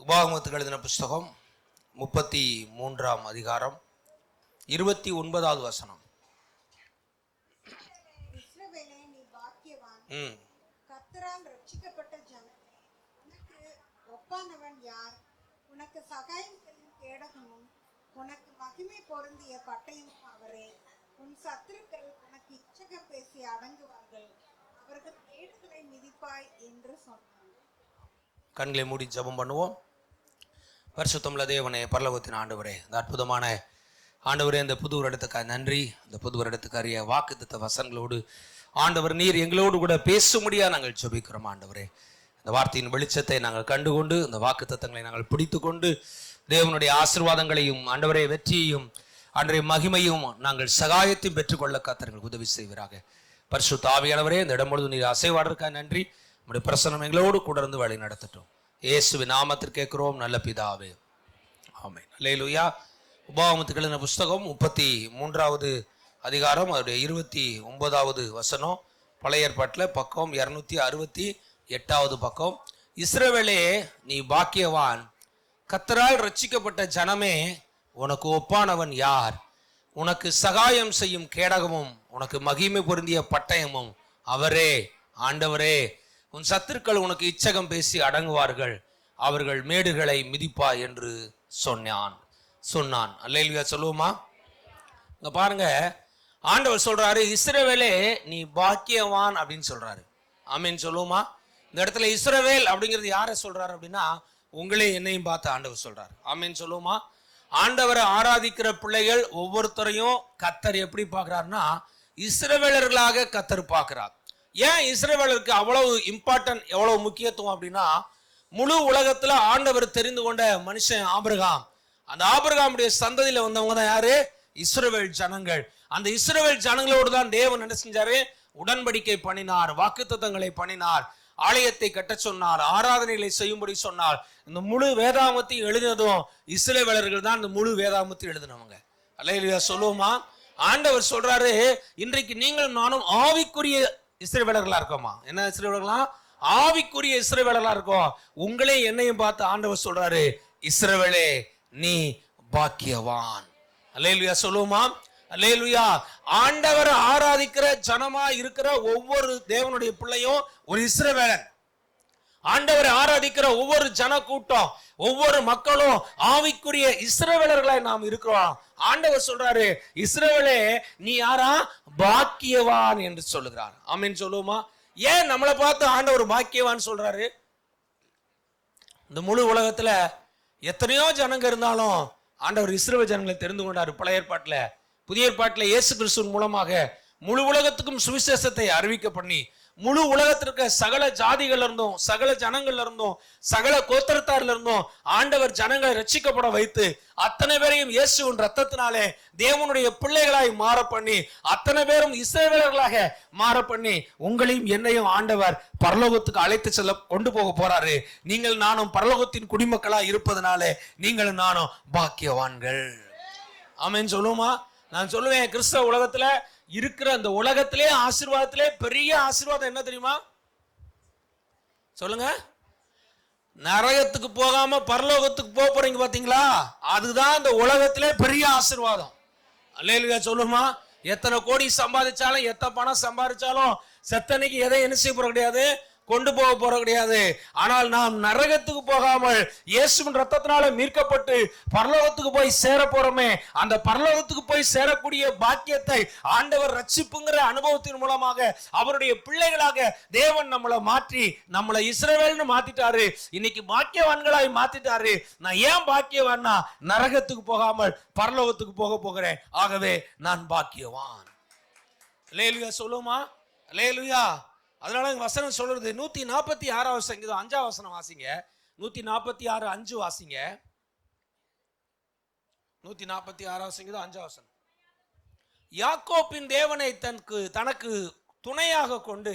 உபாகமத்துக்கு எழுதின புஸ்தகம் 33ஆம் அதிகாரம் 29வது வசனம். இஸ்ரவேலே, நீ பாக்கியவான். கர்த்தரால் ரட்சிக்கப்பட்ட ஜனமே, உனக்கு ஒப்பானவன் யார்? உனக்கு சகாயம் செய்யும் கேடகமும் உனக்கு மகிமை பொருந்திய பட்டயமும் அவரே. உன் சத்துருக்கள் உனக்கு இச்சகம் பேசி அடங்குவார்கள், அவர்கள் கேடுகளை மிதிப்பாய் என்று சொன்னான். கண்களை மூடி ஜெபம் பண்ணுவோம். பரிசுத்தமுள்ள தேவனே, பரலோகத்தின் ஆண்டவரே, இந்த அற்புதமான ஆண்டவரே, இந்த புது வருடத்துக்காக நன்றி. இந்த புது வருடத்துக்கு அறிய வாக்குத்தத்த வசனங்களோடு ஆண்டவர் நீர் எங்களோடு கூட பேசும்படியா நாங்கள் ஜெபிக்கிறோம். ஆண்டவரே, இந்த வார்த்தையின் வெளிச்சத்தை நாங்கள் கண்டுகொண்டு இந்த வாக்குத்தத்தங்களை நாங்கள் பிடித்து கொண்டு தேவனுடைய ஆசீர்வாதங்களையும் ஆண்டவரே வெற்றியையும் அன்றைய மகிமையும் நாங்கள் சகாயத்தையும் பெற்றுக்கொள்ள கர்த்தர் உதவி செய்வீராக. பரிசுத்த ஆவியானவரே, இந்த இடம் முழுவதும் நீர் அசைவாடுறதுக்காக நன்றி. நம்முடைய பிரசன்னம் எங்களோடு கூட இருந்து வழி நடத்தட்டும். இயேசுவின் நாமத்தில் கேட்கிறோம் நல்ல பிதாவே, ஆமென். அல்லேலூயா. உபாகமத்துக்கு எழுதின புஸ்தகம் 33வது அதிகாரம் அதனுடைய 29வது வசனம். பழைய ஏற்பாட்டில் பக்கம் 268வது பக்கம். இஸ்ரவேலே, நீ பாக்கியவான். கர்த்தரால் ரட்சிக்கப்பட்ட ஜனமே, உனக்கு ஒப்பானவன் யார்? உனக்கு சகாயம் செய்யும் கேடகமும் உனக்கு மகிமை பொருந்திய பட்டயமும் அவரே. ஆண்டவரே, உன் சத்துருக்கள் உனக்கு இச்சகம் பேசி அடங்குவார்கள், அவர்கள் மேடுகளை மிதிப்பாய் என்று சொன்னான். அல்லேலூயா சொல்லுவோமா? இங்க பாருங்க, ஆண்டவர் சொல்றாரு, இஸ்ரவேலே நீ பாக்கியவான் அப்படின்னு சொல்றாரு. ஆமென் சொல்லுவோமா? இந்த இடத்துல இஸ்ரவேல் அப்படிங்கிறது யாரை சொல்றாரு அப்படின்னா, உங்களே என்னையும் பார்த்து ஆண்டவர் சொல்றாரு. ஆமென் சொல்லுவோமா? ஆண்டவரை ஆராதிக்கிற பிள்ளைகள் ஒவ்வொருத்தரையும் கர்த்தர் எப்படி பார்க்கிறார்னா, இஸ்ரவேலர்களாக கர்த்தர் பார்க்கிறார். ஏன் இஸ்ரவேலருக்கு அவ்வளவு இம்பார்ட்டன்ட், எவ்வளவு முக்கியத்துவம் அப்படின்னா, முழு உலகத்துல ஆண்டவர் தெரிந்து கொண்ட மனுஷன் ஆபிரகாம். அந்த ஆபிரகாமுடைய சந்ததியில வந்தவங்க தான் யாரு? இஸ்ரவேல் ஜனங்கள். அந்த இஸ்ரவேல் ஜனங்களோடு தான் தேவன் என்ன செஞ்சாரு? உடன்படிக்கை பண்ணினார், வாக்குத்தத்தங்களை பண்ணினார், ஆலயத்தை கட்ட சொன்னார், ஆராதனைகளை செய்யும்படி சொன்னார். இந்த முழு வேதாகமத்தை எழுதினதும் இஸ்ரவேலர்கள் தான். இந்த முழு வேதாகமத்தை எழுதினவங்க. அல்லேலூயா சொல்லுவோமா? ஆண்டவர் சொல்றாரு, இன்றைக்கு நீங்களும் நானும் ஆவிக்குரிய இஸ்ரவேலர்களா இருக்கோமா? என்ன இஸ்ரவேலர்களா? ஆவிக்குரிய இஸ்ரவேலர்களா இருக்கோம். உங்களே என்னையும் பார்த்து ஆண்டவர் சொல்றாரு, இஸ்ரவேலே நீ பாக்கியவான். அல்லேலூயா சொல்லுவோமா? அல்லேலூயா. ஆண்டவர் ஆராதிக்கிற ஜனமா இருக்கிற ஒவ்வொரு தேவனுடைய பிள்ளையும் ஒரு இஸ்ரவேலன். ஆண்டவரை ஆராதிக்கிற ஒவ்வொரு ஜன கூட்டம், ஒவ்வொரு மக்களும் ஆவிக்குரிய இஸ்ரவேலர்களாய் நாம் இருக்கிறோம். ஆண்டவர் சொல்றாரு, இஸ்ரவேலே நீ யாரா? பாக்கியவான் என்று சொல்லுகிறார். ஆமென் சொல்லுவோமா? ஏன் நம்மளை பார்த்து ஆண்டவர் பாக்கியவான் சொல்றாரு? இந்த முழு உலகத்துல எத்தனையோ ஜனங்க இருந்தாலும் ஆண்டவர் இஸ்ரவேல் ஜனங்களை தெரிந்து கொண்டாரு. பழைய ஏற்பாட்டுல, புதிய ஏற்பாட்டில் இயேசு கிறிஸ்துவின் மூலமாக முழு உலகத்துக்கும் சுவிசேஷத்தை அறிவிக்க பண்ணி, முழு உலகத்திற்கு சகல ஜாதிகள்ல இருந்தும், சகல ஜனங்கள்ல இருந்தும், சகல கோத்திரத்தார்ல இருந்தும் ஆண்டவர் ஜனங்களை ரட்சிக்கப்பட வைத்து, அத்தனை பேரையும் இயேசுவின் ரத்தத்தினாலே தேவனுடைய பிள்ளைகளாய் மாற பண்ணி, அத்தனை பேரும் இஸ்ரவேலர்களாக மாற பண்ணி, உங்களையும் என்னையும் ஆண்டவர் பரலோகத்துக்கு அழைத்து செல்ல கொண்டு போக போறாரு. நீங்கள் நானும் பரலோகத்தின் குடிமக்களா இருப்பதனாலே நீங்களும் நானும் பாக்கியவான்கள். ஆமென் சொல்லுமா? நான் சொல்லுவேன், கிறிஸ்தவ உலகத்துல இருக்கிற அந்த உலகத்திலே ஆசீர்வாதத்திலே பெரிய ஆசீர்வாதம் என்ன தெரியுமா? சொல்லுங்க. நரகத்துக்கு போகாம பரலோகத்துக்கு போக போறீங்க பாத்தீங்களா? அதுதான் இந்த உலகத்திலே பெரிய ஆசீர்வாதம். அல்லேலூயா சொல்லுமா? எத்தனை கோடி சம்பாதிச்சாலும், எத்தனை பணம் சம்பாதிச்சாலும் செத்தனைக்கு எதை என்ன செய்ய போற கிடையாது, கொண்டு போக போற கிடையாது. ஆனால் நாம் நரகத்துக்கு போகாமல் இயேசுவின் ரத்தத்தினால மீட்கப்பட்டு பரலோகத்துக்கு போய் சேர போறோமே, அந்த பரலோகத்துக்கு போய் சேரக்கூடிய பாக்கியத்தை ஆண்டவர் ரட்சிப்புங்கிற அனுபவத்தின் மூலமாக அவருடைய பிள்ளைகளாக தேவன் நம்மளை மாற்றி, நம்மளை இஸ்ரவேல்னு மாத்திட்டாரு. இன்னைக்கு பாக்கியவான்களாய் மாத்திட்டாரு. நான் ஏன் பாக்கியவான்னா, நரகத்துக்கு போகாமல் பரலோகத்துக்கு போக போகிறேன். ஆகவே நான் பாக்கியவான். அல்லேலூயா சொல்லுமா? அல்லேலூயா. அதனால வசனம் சொல்றது 146வது சங்கீதம் 5வது வசனம் வாசிங்க. 146:5 வாசிங்க. 146வது சங்கீதம் 5வது வசனம். யாக்கோபின் தேவனை தனக்கு துணையாக கொண்டு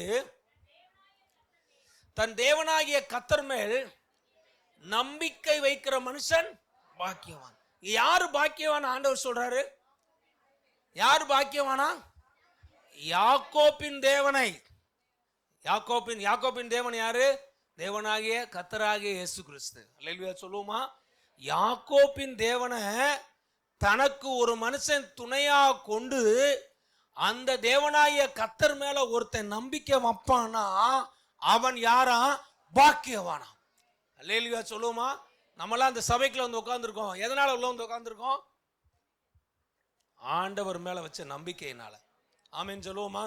தன் தேவனாகிய கர்த்தர் மேல் நம்பிக்கை வைக்கிற மனுஷன் பாக்கியவான். யாரு பாக்கியவான்? ஆண்டவர் சொல்றாரு. யாரு பாக்கியவானா? யாக்கோபின் தேவனை. யாக்கோபின் தேவன் யாரு? தேவனாகிய கர்த்தராகிய இயேசு கிறிஸ்து. அல்லேலூயா சொல்லுவோமா? யாக்கோப்பின் தேவனை தனக்கு ஒரு மனுஷன் துணையா கொண்டு அந்த தேவனாகிய கர்த்தர் மேல ஒருத்தன் நம்பிக்கை வைப்பானா அவன் யாரா? பாக்கியவானா. அல்லேலூயா சொல்லுவோமா? நம்மளாம் அந்த சபைக்குள்ள வந்து உட்கார்ந்துருக்கோம். எதனால உள்ள வந்து உட்கார்ந்துருக்கோம்? ஆண்டவர் மேல வச்ச நம்பிக்கையினால. ஆமென் சொல்லுவோமா?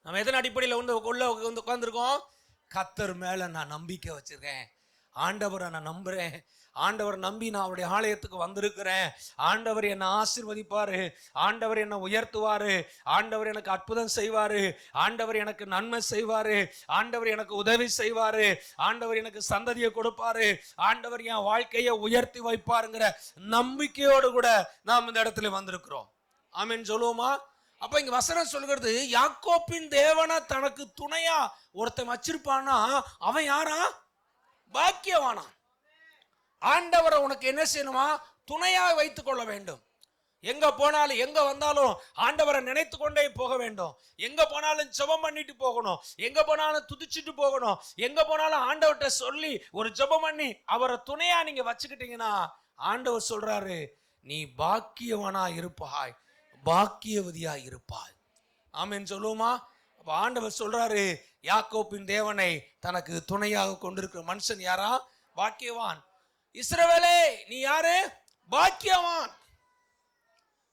நம்ம எதன் அடிப்படையில் உள்ள வந்து உட்கார்ந்துருக்கோம்? கர்த்தர் மேல நான் நம்பிக்கை வச்சிருக்கேன், ஆண்டவரை நான் நம்புறேன், ஆண்டவர் நம்பி நான் அவருடைய ஆலயத்துக்கு வந்திருக்கிறேன், ஆண்டவர் என்னை ஆசீர்வதிப்பாரு, ஆண்டவர் என்னை உயர்த்துவாரு, ஆண்டவர் எனக்கு அற்புதம் செய்வாரு, ஆண்டவர் எனக்கு நன்மை செய்வாரு, ஆண்டவர் எனக்கு உதவி செய்வாரு, ஆண்டவர் எனக்கு சந்ததியை கொடுப்பாரு, ஆண்டவர் என் வாழ்க்கையை உயர்த்தி வைப்பாருங்கிற நம்பிக்கையோடு கூட நாம் இந்த இடத்துல வந்திருக்கிறோம். ஆமென் சொல்லுவோமா? அப்ப இங்க வசனம் சொல்கிறது, யாக்கோப்பின் தேவனை தனக்கு துணையா ஒருத்தன் வச்சிருப்பானா அவன் யாரா? பாக்கியவானா. ஆண்டவரை உனக்கு என்ன செய்யணுமா? துணையா வைத்துக் கொள்ள வேண்டும். எங்க போனாலும் எங்க வந்தாலும் ஆண்டவரை நினைத்து கொண்டே போக வேண்டும். எங்க போனாலும் ஜெபம் பண்ணிட்டு போகணும், எங்க போனாலும் துதிச்சுட்டு போகணும், எங்க போனாலும் ஆண்டவர்கிட்ட சொல்லி ஒரு ஜெபம் பண்ணி அவரை துணையா நீங்க வச்சுக்கிட்டீங்கன்னா ஆண்டவர் சொல்றாரு, நீ பாக்கியவனா இருப்பாய், பாக்கியவதியா இருப்பாய். ஆமென் சொல்லுவோமா? அப்ப ஆண்டவர் சொல்றாரு, யாக்கோப்பின் தேவனை தனக்கு துணையாக கொண்டிருக்கிற மனுஷன் யாரா? பாக்கியவான். இஸ்ரவேலே நீ யாரு? பாக்கியவான்.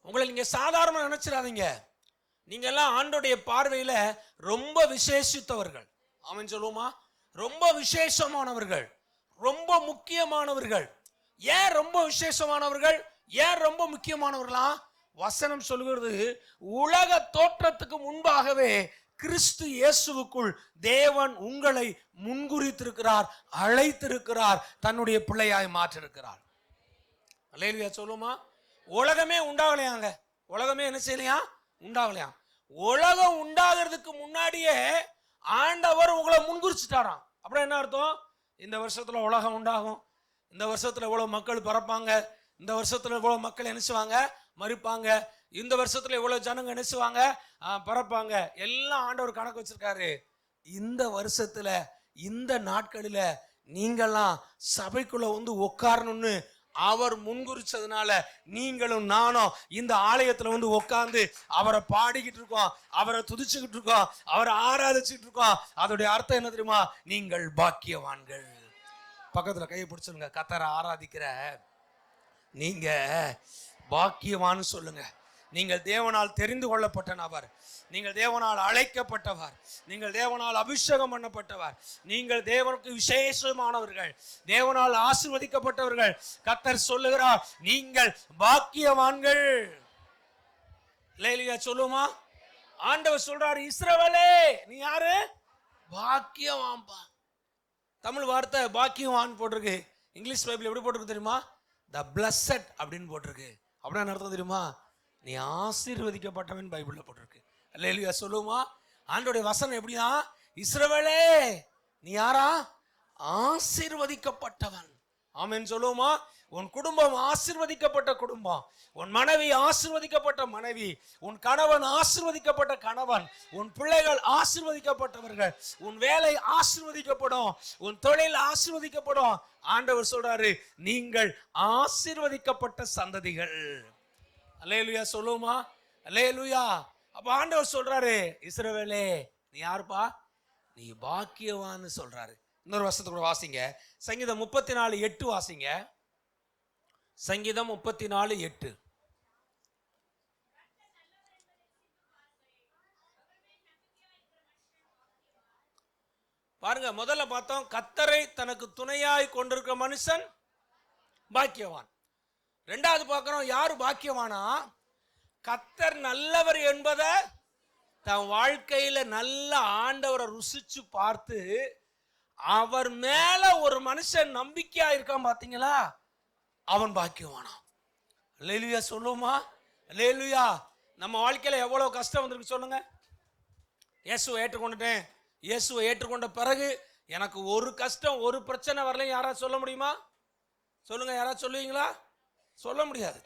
உங்களை நீங்க சாதாரண நினைச்சிடாதீங்க. நீங்க எல்லாம் ஆண்டோடைய பார்வையில ரொம்ப விசேஷித்தவர்கள். ஆமென் சொல்லுவோமா? ரொம்ப விசேஷமானவர்கள், ரொம்ப முக்கியமானவர்கள். ஏன் ரொம்ப விசேஷமானவர்கள்? ஏன் ரொம்ப முக்கியமானவர்களா? வசனம் சொல்கிறது, உலக தோற்றத்துக்கு முன்பாகவே கிறிஸ்து இயேசுவுக்குள் தேவன் உங்களை முன்குறித்திருக்கிறார், அழைத்திருக்கிறார், தன்னுடைய பிள்ளையாய் மாற்றிருக்கிறார். அல்லேலூயா சொல்லுமா? உலகமே உண்டாகலையாங்க. உலகமே என்ன செய்யலையா? உண்டாகலையா. உலகம் உண்டாகிறதுக்கு முன்னாடியே ஆண்டவர் உங்களை முன்குறிச்சிட்டாராம். அப்புறம் என்ன அர்த்தம்? இந்த வருஷத்துல உலகம் உண்டாகும், இந்த வருஷத்துல இவ்வளவு மக்கள் பிறப்பாங்க, இந்த வருஷத்துல இவ்வளவு மக்கள் நினைச்சுவாங்க மறிப்பாங்க, இந்த வருஷத்துல இவ்வளவு ஜனங்க நினைச்சுவாங்க பிறப்பாங்க, எல்லாம் ஆண்டவர் கணக்கு வச்சிருக்காரு. இந்த வருஷத்துல இந்த நாட்களில நீங்கெல்லாம் சபைக்குள்ள வந்து உட்காரணும்னு அவர் முன்குறிச்சதுனால நீங்களும் நானும் இந்த ஆலயத்துல வந்து உட்கார்ந்து அவரை பாடிக்கிட்டு இருக்கோம், அவரை துதிச்சுக்கிட்டு இருக்கோம், அவரை ஆராதிச்சுட்டு இருக்கோம். அதோடைய அர்த்தம் என்ன தெரியுமா? நீங்கள் பாக்கியவான்கள். பக்கத்துல கையை பிடிச்சுங்க, கர்த்தரை ஆராதிக்கிற நீங்க பாக்கியவான்னு சொல்லுங்க. நீங்கள் தேவனால் தெரிந்து கொள்ளப்பட்ட நபர், நீங்கள் தேவனால் அழைக்கப்பட்டவர், நீங்கள் தேவனால் அபிஷேகம் பண்ணப்பட்டவர், நீங்கள் தேவனுக்கு விசேஷமானவர்கள், தேவனால் ஆசீர்வதிக்கப்பட்டவர்கள். கர்த்தர் சொல்லுகிறார், நீங்கள் பாக்கியவான்கள். அல்லேலூயா சொல்லுமா? ஆண்டவர் சொல்றாரு, இஸ்ரவேலே நீ யாரு? பாக்கியவான்பா. தமிழ் வார்த்தை பாக்கியவான் போட்டிருக்கு, இங்கிலீஷ் பைபிள் எப்படி போட்டிருக்கு தெரியுமா? த பிளஸட் அப்படின்னு போட்டிருக்கு. அப்படின்னு அர்த்தம் தெரியுமா? நீ ஆசீர்வதிக்கப்பட்டவன் பைபிள்ல போட்டிருக்கு. அல்லேலூயா சொல்லுமா? ஆண்டோடைய வசனம் எப்படியா? இஸ்ரவேலே நீ யாரா? ஆசீர்வதிக்கப்பட்டவன். ஆமென் சொல்லுமா? உன் குடும்பம் ஆசீர்வதிக்கப்பட்ட குடும்பம், உன் மனைவி ஆசீர்வதிக்கப்பட்ட மனைவி, உன் கணவன் ஆசீர்வதிக்கப்பட்ட கணவன், உன் பிள்ளைகள் ஆசீர்வதிக்கப்பட்டவர்கள், உன் வேலை ஆசீர்வதிக்கப்படும், உன் தொழில் ஆசீர்வதிக்கப்படும். ஆண்டவர் சொல்றாரு, நீங்கள் ஆசீர்வதிக்கப்பட்ட சந்ததிகள். அல்லேலூயா சொல்லுமா? அல்லேலூயா. அப்ப ஆண்டவர் சொல்றாரு, இஸ்ரவேலே நீ யாருப்பா? நீ பாக்கியவான்னு சொல்றாரு. இன்னொரு வருஷத்துக்கு வாசிங்க, சங்கீதம் 34:8 வாசிங்க. சங்கீதம் 34:8. பாருங்க, முதல்ல பார்த்தோம் கர்த்தரை தனக்கு துணையாய் கொண்டிருக்கிற மனுஷன் பாக்கியவான். ரெண்டாவது பார்க்கிறோம், யாரு பாக்கியவானா? கர்த்தர் நல்லவர் என்பதை தன் வாழ்க்கையில நல்ல ஆண்டவரை ருசிச்சு பார்த்து அவர் மேல ஒரு மனுஷன் நம்பிக்கையா இருக்கான் பாத்தீங்களா, அவன் பாக்கியவானா. அல்லேலூயா சொல்லுமா? அல்லேலூயா. நம்ம வாழ்க்கையில எவ்வளவு கஷ்டம் வந்திருக்கு சொல்லுங்க. இயேசுவை ஏற்றுக்கொண்டுட்டேன், இயேசுவை ஏற்றுக்கொண்ட பிறகு எனக்கு ஒரு கஷ்டம் ஒரு பிரச்சனை வரலையும் யாராவது சொல்ல முடியுமா? சொல்லுங்க, யாராவது சொல்லுவீங்களா? சொல்ல முடியாது.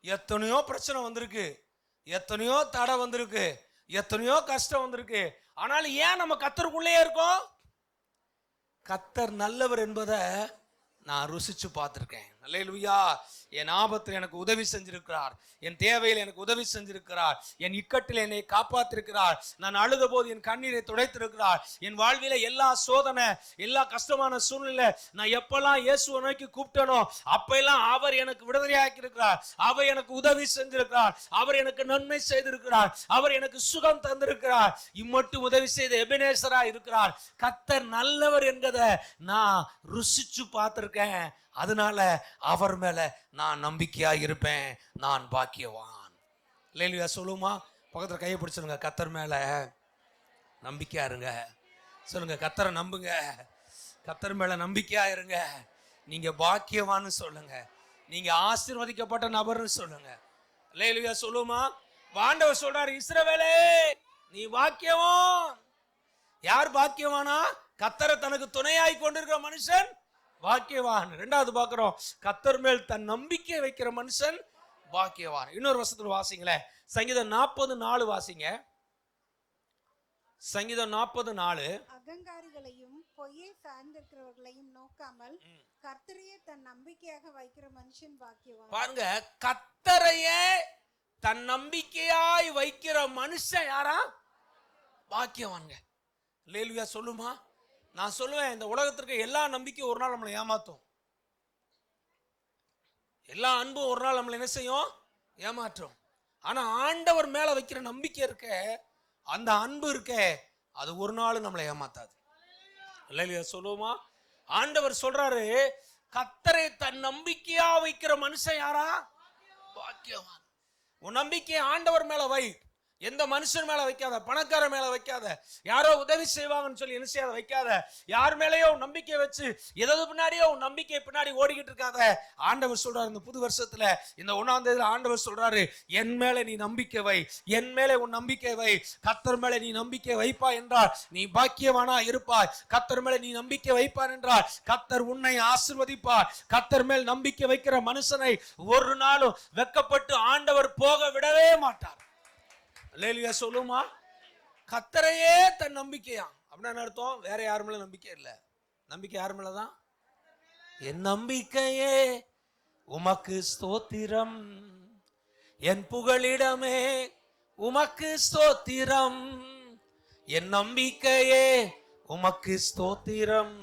எத்தனையோ பிரச்சனை வந்திருக்கு, எத்தனையோ தடை வந்திருக்கு, எத்தனையோ கஷ்டம் வந்திருக்கு. ஆனாலும் ஏன் நம்ம கர்த்தருக்குள்ளே இருக்கோம்? கர்த்தர் நல்லவர் என்பதை நான் ருசிச்சு பார்த்துருக்கேன். அல்லேலூயா. என் ஆபத்தில் எனக்கு உதவி செஞ்சிருக்கிறார், என் தேவையில் எனக்கு உதவி செஞ்சிருக்கிறார், என் இக்கட்டில் என்னை காப்பாற்றிருக்கிறார், நான் அழுத போது என் கண்ணீரை துடைத்திருக்கிறார். என் வாழ்வில எல்லா சோதனை, எல்லா கஷ்டமான சூழ்நிலை நான் எப்பெல்லாம் இயேசுவை நோக்கி கூப்பிட்டனோ அப்பெல்லாம் அவர் எனக்கு விடுதலையாக்கி இருக்கிறார், அவர் எனக்கு உதவி செஞ்சிருக்கிறார், அவர் எனக்கு நன்மை செய்திருக்கிறார், அவர் எனக்கு சுகம் தந்திருக்கிறார். இம்மட்டும் உதவி செய்த எபெனேசரா இருக்கிறார். கர்த்தர் நல்லவர் என்கிறதை நான் ருசிச்சு பார்த்திருக்கேன். அதனால அவர் மேல நான் நம்பிக்கையா இருப்பேன். நான் பாக்கியவான். அல்லேலூயா. சொல்லுமா, பக்கத்துல கையை பிடிச்சிருங்க. கர்த்தர் மேல நம்பிக்கையா இருங்க. சொல்லுங்க, கர்த்தரை நம்புங்க, கர்த்தர் மேல நம்பிக்கையா இருங்க. நீங்க பாக்கியவான்னு சொல்லுங்க, நீங்க ஆசீர்வதிக்கப்பட்ட நபர்னு சொல்லுங்க. அல்லேலூயா. சொல்லுமா, ஆண்டவர் சொல்றாரு, இஸ்ரவேலே நீ பாக்கியவான். யார் பாக்கியவானா? கர்த்தரை தனக்கு துணையாய் கொண்டிருக்கிற மனுஷன் பாக்கியவான். ரெண்டாவது பார்க்கிறோம், கர்த்தர் மேல் தன் நம்பிக்கை வைக்கிற மனுஷன் பாக்கியவான். இன்னொரு வருஷத்துல வாசிங்களேன், சங்கீதம் 40:4 வாசிங்க. சங்கீதம் 40:4. அகங்காரிகளையும் பொய்யை சார்ந்திருக்கிறவர்களையும் நோக்காமல் கர்த்தரையே தன் நம்பிக்கையாக வைக்கிற மனுஷன் பாக்கியவான். பாருங்க, கர்த்தரையே தன் நம்பிக்கையாய் வைக்கிற மனுஷன் யாரா? பாக்கியவான்ங்க. அல்லேலூயா. சொல்லுமா, நான் சொல்லுவேன், இந்த உலகத்திற்கு எல்லா நம்பிக்கையும் ஒரு நாள் நம்மளை ஏமாத்தும், எல்லா அன்பும் ஒரு நாள் நம்மளை என்ன செய்யும்? ஏமாற்றும். ஆனா ஆண்டவர் மேல வைக்கிற நம்பிக்கை இருக்க, அந்த அன்பு இருக்க, அது ஒரு நாள் நம்மளை ஏமாத்தாது. அல்லேலூயா. சொல்லுமா, ஆண்டவர் சொல்றாரு, கர்த்தரை தன் நம்பிக்கையா வைக்கிற மனுஷன் யாரா? பாக்கியவான். உன் நம்பிக்கையை ஆண்டவர் மேல வை. எந்த மனுஷன் மேல வைக்காத, பணக்கார மேல வைக்காத, யாரோ உதவி செய்வாங்கன்னு சொல்லி என்ன செய்யாத வைக்காத, யார் மேலேயோ நம்பிக்கை வச்சு எதாவது பின்னாடியோ நம்பிக்கை பின்னாடி ஓடிக்கிட்டு இருக்காத. ஆண்டவர் சொல்றாரு, இந்த புது வருஷத்துல இந்த 1ஆம் தேதியில ஆண்டவர் சொல்றாரு, என் மேல நீ நம்பிக்கை வை, என் மேல உன் நம்பிக்கை வை. கர்த்தர் மேல நீ நம்பிக்கை வைப்பா என்றால் நீ பாக்கியவானா இருப்பாய். கர்த்தர் மேல நீ நம்பிக்கை வைப்பார் என்றால் கர்த்தர் உன்னை ஆசீர்வதிப்பார். கர்த்தர் மேல் நம்பிக்கை வைக்கிற மனுஷனை ஒரு நாளும் வெட்கப்பட்டு ஆண்டவர் போக விடவே மாட்டார். அல்லேலூயா. சொல்லுமா, கர்த்தரையே தன் நம்பிக்கையா. அப்படின்னா அர்த்தம், வேற யார் மேல நம்பிக்கை இல்லை. நம்பிக்கை யார் மேலதான்? என் நம்பிக்கையே உமக்கு ஸ்தோத்திரம், என் புகலிடமே உமக்கு ஸ்தோத்திரம், என் நம்பிக்கையே உமக்கு ஸ்தோத்திரம்,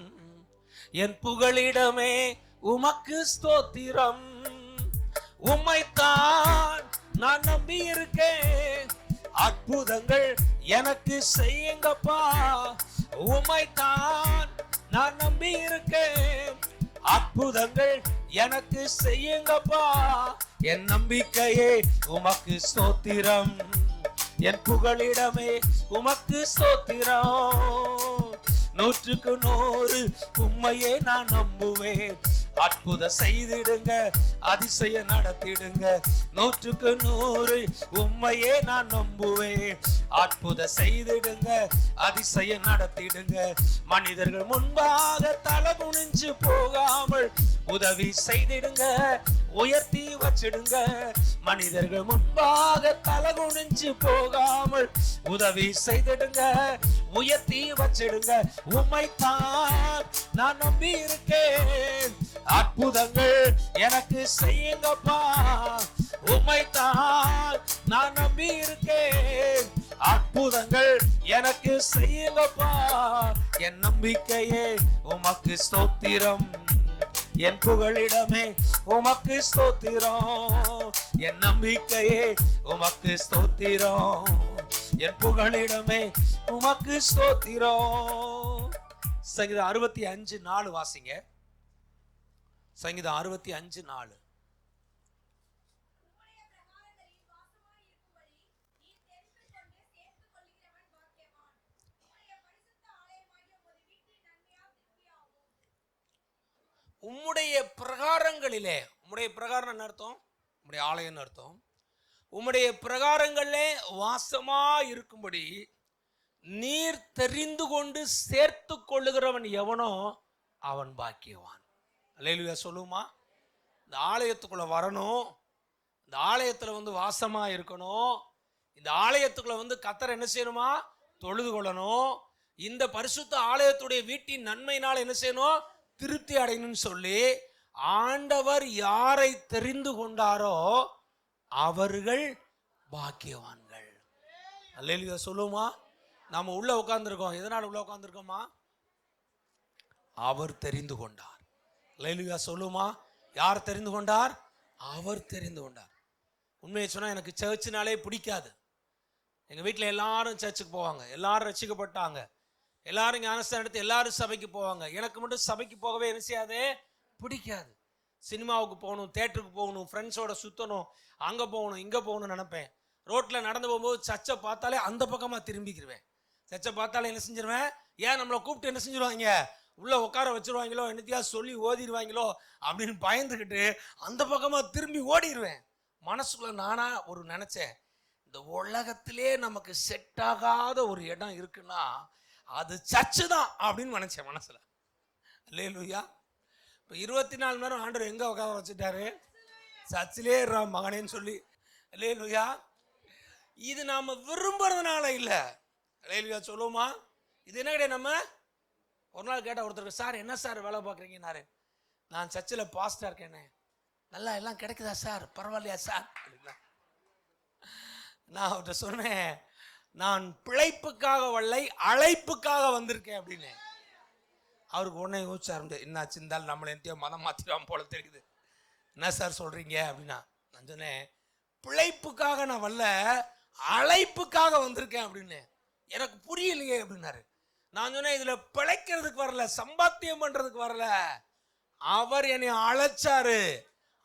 என் புகலிடமே உமக்கு ஸ்தோத்திரம். உம்மைத்தான் நான் நம்பி இருக்கேன், அற்புதங்கள் எனக்கு செய்யுங்கப்பா. உம்மைத்தான் நான் நம்பி இருக்கேன், அற்புதங்கள் எனக்கு செய்யுங்கப்பா. என் நம்பிக்கையே உமக்கு ஸ்தோத்திரம், என் புகலிடமே உமக்கு ஸ்தோத்திரம். 100க்கு 100 உம்மையே நான் நம்புவேன். அற்புத செய்திடுங்க, அதிசய நடத்திடுங்க. 100க்கு 100 உம்மையே நான் நம்புவேன். அற்புத செய்திடுங்க, அதிசய நடத்திடுங்க. மனிதர்கள் முன்பாக தலை குனிஞ்சு போகாமல் உதவி செய்திடுங்க, உயர்த்தி வச்சிடுங்க. மனிதர்கள் முன்பாக தலை குனிஞ்சு போகாமல் உதவி செய்திடுங்க, உயர்த்தி வச்சிடுங்க. உம்மைத்தான் நான் நம்பி இருக்கேன், அற்புதங்கள் எனக்கு செய்யுங்கப்பா. உம்மைத்தான் நான் நம்பி இருக்கேன், அற்புதங்கள் எனக்கு செய்யுங்கப்பா. என் நம்பிக்கையே உமக்கு ஸ்தோத்திரம், என் புகழிடமே உமக்கு ஸ்தோத்திரம். என் நம்பிக்கையே உமக்கு ஸ்தோத்திரம், என் புகழிடமே உமக்கு ஸ்தோத்திரம். சங்கீதம் 65:4 வாசிங்க. சங்கீதம் 65:4. உம்முடைய பிரகாரங்களிலே, உம்முடைய பிரகாரம் என்ன அர்த்தம்? உம்முடைய ஆலயம் அர்த்தம். உம்முடைய பிரகாரங்களிலே வாசமா இருக்கும்படி நீர் தெரிந்து கொண்டு சேர்த்து கொள்ளுகிறவன் எவனோ அவன் பாக்கியவான். அல்லேலூயா. சொல்லுமா, இந்த ஆலயத்துக்குள்ள வரணும், இந்த ஆலயத்துல வாசமா இருக்கணும், இந்த ஆலயத்துக்குள்ள கர்த்தரை என்ன செய்யணுமா? தொழுது கொள்ளணும். இந்த பரிசுத்த ஆலயத்துடைய வீட்டின் நன்மையினால் என்ன செய்யணும்? திருப்தி அடையணும்னு சொல்லி ஆண்டவர் யாரை தெரிந்து கொண்டாரோ அவர்கள் பாக்கியவான்கள். அல்லேலூயா சொல்லுமா? நாம உள்ள உட்கார்ந்துருக்கோம். எதனால உள்ள உட்கார்ந்துருக்கோமா? அவர் தெரிந்து கொண்டார். அல்லேலூயா சொல்லுமா? யார் தெரிந்து கொண்டார்? அவர் தெரிந்து கொண்டார். உண்மையை சொன்னா எனக்கு சர்ச்சுனாலே பிடிக்காது. எங்க வீட்டில் எல்லாரும் சர்ச்சுக்கு போவாங்க, எல்லாரும் ரட்சிக்கப்பட்டாங்க, எல்லாரும் ஞானஸ்தானம் எடுத்து எல்லாரும் சபைக்கு போவாங்க. எனக்கு மட்டும் சபைக்கு போகவே என்ன செய்யாது? பிடிக்காது. சினிமாவுக்கு போகணும், தேட்டருக்கு போகணும், ஃப்ரெண்ட்ஸோட சுற்றணும், அங்கே போகணும் இங்கே போகணும்னு நினைப்பேன். ரோட்டில் நடந்து போகும்போது சர்ச்சை பார்த்தாலே அந்த பக்கமாக திரும்பிக்கிடுவேன். சர்ச்சை பார்த்தாலே என்ன செஞ்சிருவேன்? ஏன் நம்மளை கூப்பிட்டு என்ன செஞ்சிருவாங்க? உள்ளே உட்கார வச்சிருவாங்களோ, என்னத்தையா சொல்லி ஓதிடுவாங்களோ அப்படின்னு பயந்துக்கிட்டு அந்த பக்கமாக திரும்பி ஓடிடுவேன். மனசுக்குள்ள நானா ஒரு நினச்சேன், இந்த உலகத்திலே நமக்கு செட் ஆகாத ஒரு இடம் இருக்குன்னா அது சர்ச்சு தான் அப்படின்னு நினைச்சேன் மனசுல. அல்லேலூயா. இப்போ 24 மணி நேரம் ஆண்டவர் எங்க உட்கார வச்சுட்டாரு? சர்ச்சிலே மகனேன்னு சொல்லி. அல்லேலூயா. இது நாம விரும்புறதுனால இல்ல. அல்லேலூயா சொல்லுமா? இது என்ன கிடையாது. நம்ம ஒரு நாள் கேட்ட ஒருத்தருக்கு, சார் என்ன சார் வேலை பார்க்குறீங்கன்னாரு. நான் சர்ச்சில் பாஸ்டா இருக்கேனே. நல்லா எல்லாம் கிடைக்குதா சார்? பரவாயில்லையா சார்? நான் அவர்கிட்ட சொன்னேன், நான் பிழைப்புக்காக வரலை, அழைப்புக்காக வந்திருக்கேன் அப்படின்னு. அவருக்கு உடனே யோசிச்சாரு, என்னாச்சு இருந்தாலும் நம்மளை எந்தையோ மதம் மாத்திரம் போல தெரியுது, என்ன சார் சொல்றீங்க அப்படின்னா. நான் சொன்னேன், பிழைப்புக்காக நான் வரல, அழைப்புக்காக வந்திருக்கேன் அப்படின்னு. எனக்கு புரியலையே அப்படின்னாரு. நான் சொன்னேன், இதுல பிழைக்கிறதுக்கு வரல, சம்பாத்தியம் பண்றதுக்கு வரல. அவர் என்னை அழைச்சாரு,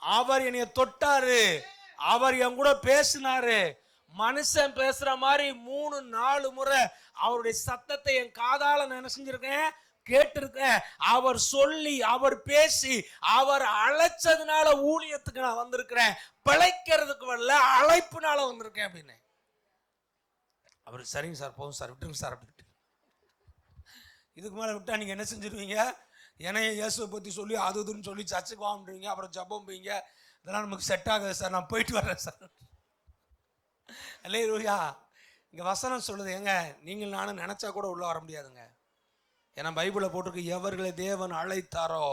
அவர் என்னை தொட்டாரு, அவர் என் கூட பேசினாரு. மனுஷன் பேசுற மாதிரி 3-4 முறை அவருடைய சத்தத்தை என் காதால நான் செஞ்சிருக்கேன், கேட்டிருக்கேன். அவர் சொல்லி, அவர் பேசி, அவர் அழைச்சதுனால ஊழியத்துக்கு நான் வந்திருக்கிறேன், பிழைக்கிறதுக்கு வரல, அழைப்புனால வந்திருக்கேன் அப்படின்னு. அவர் சரிங்க சார், போதும் சார், விட்டுருங்க சார் அப்படின்ட்டு. இதுக்கு மேலே விட்டா நீங்கள் என்ன செஞ்சிருவீங்க? என்னைய இயேசுவை பற்றி சொல்லி அது இதுன்னு சொல்லி சர்ச்சுக்கு வாங்குவீங்க, அப்புறம் ஜபம் போவீங்க. இதெல்லாம் நமக்கு செட் ஆகுது சார், நான் போயிட்டு வரேன் சார். அல்லேலூயா. இங்கே வசனம் சொல்லுது, ஏங்க நீங்கள் நானும் நினச்சா கூட உள்ளே வர முடியாதுங்க. ஏன்னா பைபிளில் போட்டிருக்கு, எவர்களை தேவன் அழைத்தாரோ,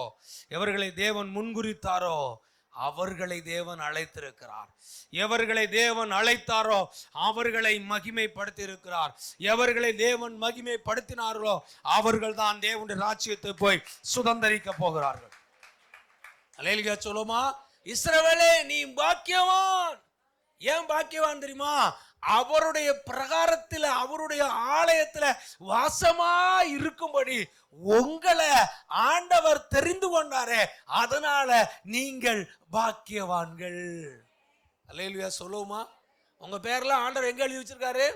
எவர்களை தேவன் முன்குறித்தாரோ அவர்களை தேவன் அழைத்திருக்கிறார். எவர்களை தேவன் அழைத்தாரோ அவர்களை மகிமைப்படுத்தி இருக்கிறார். எவர்களை தேவன் மகிமைப்படுத்தினார்களோ அவர்கள் தான் தேவனுடைய ராஜ்யத்தை போய் சுதந்தரிக்க போகிறார்கள். அல்லேலூயா சொல்லுமா? இஸ்ரவேலே நீ பாக்கியவான். ஏன் பாக்கியவான் தெரியுமா? அவருடைய பிரகாரத்தில், அவருடைய ஆலயத்துல வாசமா இருக்கும்படி உங்களை ஆண்டவர் தெரிந்து கொண்டாரே, அதனால நீங்கள் பாக்கியவான்கள். அல்லேலூயா சொல்லுமா? உங்க பேர்ல ஆண்டவர் எங்க எழுதி வச்சிருக்காரு?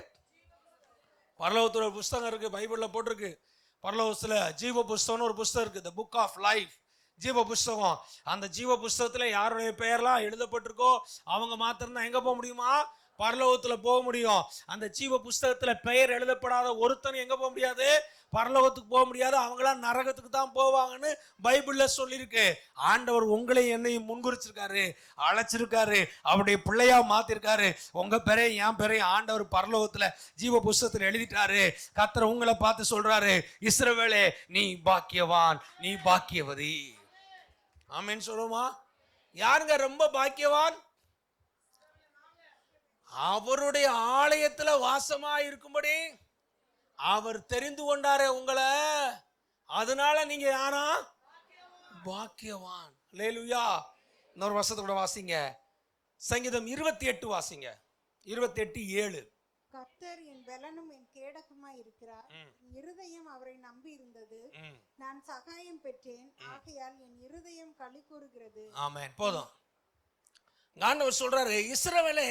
பரலோகத்துல ஒரு புஸ்தகம் இருக்கு, பைபிள்ல போட்டிருக்கு. பரலோகத்துல ஜீவ புஸ்தகம்னு ஒரு புஸ்தகம் இருக்கு, தி புக் ஆஃப் லைஃப், ஜீவ புஸ்தகம். அந்த ஜீவ புஸ்தகத்துல யாருடைய பெயர்லாம் எழுதப்பட்டிருக்கோ அவங்க மாத்திரம் எங்க போக முடியுமா? பரலோகத்துல போக முடியும். அந்த ஜீவ புஸ்தகத்துல பெயர் எழுதப்படாத ஒருத்தன் எங்க போக முடியாது? பரலோகத்துக்கு போக முடியாது. அவங்களாம் நரகத்துக்கு தான் போவாங்கன்னு பைபிள்ல சொல்லியிருக்கு. ஆண்டவர் உங்களை என்னையும் முன்குறிச்சிருக்காரு, அழைச்சிருக்காரு, அவருடைய பிள்ளையா மாத்திருக்காரு. உங்க பேரையும் என் பேரையும் ஆண்டவர் பரலோகத்துல ஜீவ புஸ்தகத்துல எழுதிட்டாரு. கர்த்தர் உங்களை பார்த்து சொல்றாரு, இஸ்ரவேலே நீ பாக்கியவான், நீ பாக்கியவதி. ஆமென் சொல்லுமா? யாருங்க ரொம்ப பாக்கியவான்? அவருடைய ஆலயத்துல வாசமா இருக்கும்படி அவர் தெரிந்து கொண்டாரே உங்களை, அதனால நீங்க யாரா? பாக்கியவான். அல்லேலூயா. இன்னொரு வசனத்தை கூட வாசிங்க, சங்கீதம் 28 வாசிங்க, 28:7. கர்த்தர் என் பலனும் என் கேடகமாய் இருக்கிறார், என் இருதயம் அவரை நம்பி இருந்தது, நான் சகாயம் பெற்றேன், ஆகையால் என் இருதயம் களி கூறுகிறது. ஆமென். போதும். ஆண்டவர் சொல்றாரு, இஸ்ரவேலே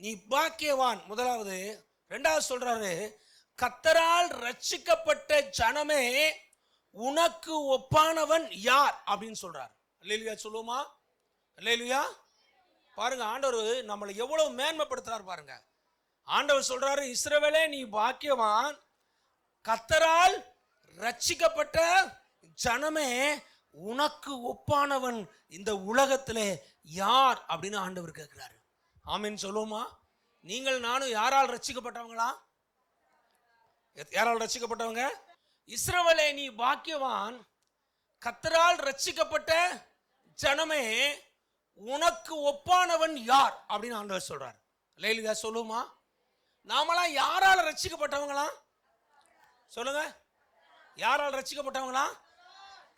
நீ பாக்கியவான். முதலாவது. இரண்டாவது சொல்றாரு, கர்த்தரால் ரட்சிக்கப்பட்ட ஜனமே உனக்கு ஒப்பானவன் யார் அப்படின்னு சொல்றாரு. அல்லேலூயா சொல்லுமா? அல்லேலூயா. பாருங்க, ஆண்டவர் நம்மளை எவ்வளவு மேன்மைப்படுத்துறாரு பாருங்க. ஆண்டவர் சொல்றாரு, இஸ்ரவேலே நீ பாக்கியவான், கர்த்தரால் ரட்சிக்கப்பட்ட ஜனமே உனக்கு ஒப்பானவன் இந்த உலகத்திலே யார் அப்படின்னு ஆண்டவர் கேட்கிறாரு. ஆமென் சொல்லுமா? நீங்கள் நானும் யாரால் ரட்சிக்கப்பட்டவங்களா? யாரால் ரட்சிக்கப்பட்டவங்க? இஸ்ரவேலே நீ பாக்கியவான், கர்த்தரால் ரட்சிக்கப்பட்ட ஜனமே, உனக்கு ஒப்பானவன் யார் அப்படின்னு ஆண்டவர் சொல்றார். அல்லேலூயா சொல்லுமா? நாமெல்லாம் யாரால ரட்சிக்கப்பட்டவங்களாம்? சொல்லுங்க, யாரால் ரட்சிக்கப்பட்டவங்களாம்?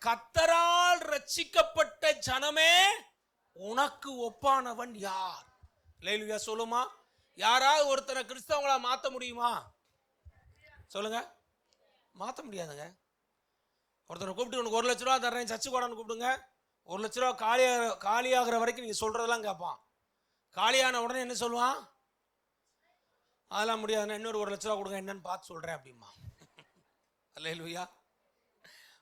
கர்த்தரால் ரட்சிக்கப்பட்ட ஜனமே, உனக்கு ஒப்பானவன் யார்? அல்லேலூயா சொல்லுமா? யாராவது ஒருத்தரை கிறிஸ்தவங்களா மாற்ற முடியுமா? சொல்லுங்க, மாற்ற முடியாதுங்க. ஒருத்தரை கூப்பிட்டு உனக்கு 1 லட்ச ரூபா தர்றேன் சர்ச்சு கோடான்னு கூப்பிடுங்க, 1 லட்ச ரூபா காலியாகிற வரைக்கும் நீங்கள் சொல்கிறதெல்லாம் கேட்பான். காலியான உடனே என்ன சொல்லுவான்? அதெல்லாம் முடியாதுண்ணா, இன்னொரு 1 லட்ச ரூபா கொடுங்க, என்னன்னு பார்த்து சொல்கிறேன் அப்படிமா. அல்லேலூயா.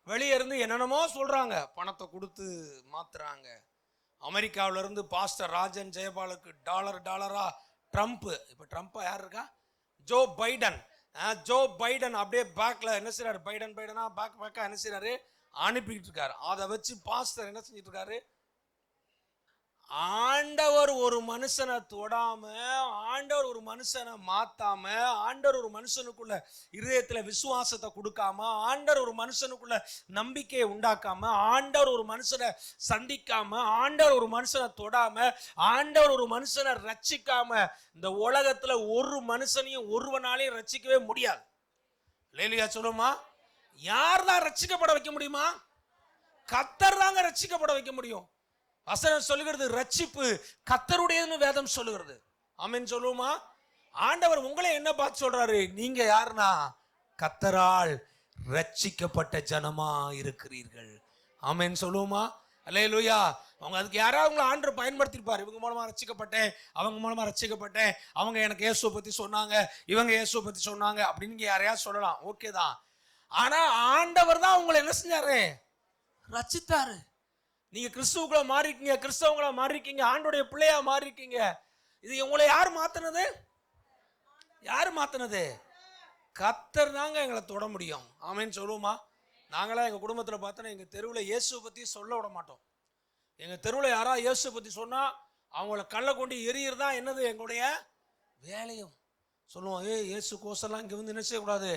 வெளியே இருந்து என்னென்னமோ சொல்கிறாங்க, பணத்தை கொடுத்து மாற்றுறாங்க. அமெரிக்காவிலேருந்து பாஸ்டர் ராஜன் ஜெயபாலுக்கு டாலரா ட்ரம்ப்பு, இப்போ ட்ரம்ப்பா யார் இருக்கா? ஜோ பைடன் அப்படியே பேக்கில் என்ன செய்கிறாரு? பைடனா பேக்காக என்ன செய்கிறாரு? அனுப்பிக்கிட்டு இருக்காரு. அதை வச்சு பாஸ்டர் என்ன செஞ்சிட்டு இருக்காரு? ஆண்டவர் ஒரு மனுஷனை தொடாம, ஆண்டவர் ஒரு மனுஷனை மாத்தாம, ஆண்டவர் ஒரு மனுஷனுக்குள்ள இதயத்துல விசுவாசத்தை கொடுக்காம, ஆண்டவர் ஒரு மனுஷனுக்குள்ள நம்பிக்கையை உண்டாக்காம, ஆண்டவர் ஒரு மனுஷனை சந்திக்காம, ஆண்டவர் ஒரு மனுஷனை தொடாம, ஆண்டவர் ஒரு மனுஷனை ரட்சிக்காம இந்த உலகத்துல ஒரு மனுஷனையும் ஒருவனாலையும் ரட்சிக்கவே முடியாது. அல்லேலூயா சொல்லுமா? யார் தான் ரட்சிக்கப்பட வைக்க முடியுமா? கர்த்தர் தாங்க ரட்சிக்கப்பட வைக்க முடியும். வசனம் சொல்லுகிறது ரட்சிப்பு கர்த்தருடையதுன்னு வேதம் சொல்லுகிறது. ஆமென் சொல்லுமா? ஆண்டவர் உங்களை என்ன பார்த்து சொல்றாரு? நீங்க யாருன்னா கர்த்தரால் ரட்சிக்கப்பட்ட ஜனமா இருக்கிறீர்கள். ஆமென் சொல்லுமா? அல்லேலூயா. அவங்க அதுக்கு யாராவது உங்களை ஆண்டவர் பயன்படுத்திருப்பார். இவங்க மூலமா ரட்சிக்கப்பட்டேன், அவங்க மூலமா ரட்சிக்கப்பட்டேன், அவங்க எனக்கு இயேசுவை பத்தி சொன்னாங்க, இவங்க இயேசுவை பத்தி சொன்னாங்க அப்படின்னு யாரையாவது சொல்லலாம், ஓகே தான். ஆனா ஆண்டவர் தான் உங்களை என்ன செஞ்சாரு? ரட்சித்தாரு. நீங்க கிறிஸ்துவுக்குள்ள மாறிக்கீங்க, கிறிஸ்தவங்களா மாறிக்கீங்க, ஆண்டோடைய பிள்ளையா மாறிக்கீங்க. இது உங்களை யார் மாத்தினது? யார் மாத்தினது? கர்த்தர் தாங்க எங்களை தொட முடியும். ஆமென் சொல்லுமா? நாங்களாம் எங்க குடும்பத்துல பார்த்தோன்னா எங்க தெருவில் இயேசுவை பத்தி சொல்ல விட மாட்டோம். எங்க தெருவில் யாராவது இயேசுவை பத்தி சொன்னா அவங்கள கல்லை கொண்டு எரியறதா என்னது எங்களுடைய வேலையும். சொல்லுவோம், இயேசு கோசெல்லாம் இங்க வந்து என்ன செய்யக்கூடாது,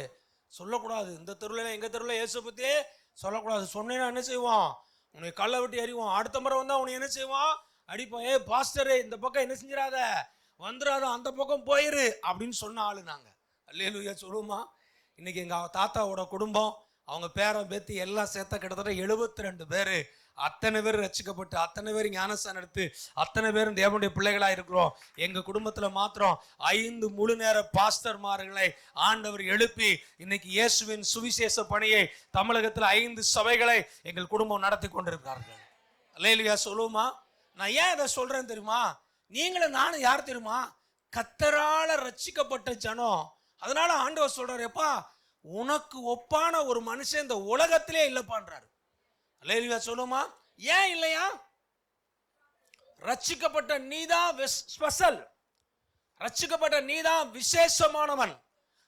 சொல்லக்கூடாது. இந்த தெருவில் எங்க தெருவில் இயேசுவை பத்தி சொல்லக்கூடாது. சொன்னேன்னா என்ன செய்வோம்? உன்னை கல்லை விட்டு எறிவோம். அடுத்த முறை வந்தா உன்னை என்ன செய்வோம்? அடிப்போம். பாஸ்டரே இந்த பக்கம் என்ன செஞ்சிடாத, வந்துடாத, அந்த பக்கம் போயிரு அப்படின்னு சொன்ன ஆளு நாங்க. அல்லேலூயா சொல்லுமா? இன்னைக்கு எங்க தாத்தாவோட குடும்பம், அவங்க பேரன் பேத்தி எல்லாம் சேர்த்த கிட்டத்தட்ட 72 பேரு. அத்தனை பேர் ரட்சிக்கப்பட்டு, அத்தனை பேர் ஞானஸ்தானம் எடுத்து, அத்தனை பேரும் தேவனுடைய பிள்ளைகளா இருக்கிறோம். எங்க குடும்பத்துல மாத்திரம் 5 முழு நேர பாஸ்டர்மார்களை ஆண்டவர் எழுப்பி இன்னைக்கு இயேசுவின் சுவிசேஷ பணியை தமிழகத்துல 5 சபைகளை எங்கள் குடும்பம் நடத்தி கொண்டிருக்கிறார்கள். அல்லேலூயா சொல்லுமா? நான் ஏன் இதை சொல்றேன் தெரியுமா? நீங்களும் நானும் யார் தெரியுமா? கர்த்தரால ரட்சிக்கப்பட்ட ஜனம். அதனால ஆண்டவர் சொல்றாரு, எப்பா உனக்கு ஒப்பான ஒரு மனுஷன் இந்த உலகத்திலே இல்லப்பான்றாரு. அல்லேலூயா சொல்லுமா? ஏன் இல்லையா? ரட்சிக்கப்பட்ட நீதான் ஸ்பெஷல், ரட்சிக்கப்பட்ட நீதான் விசேஷமானவன்,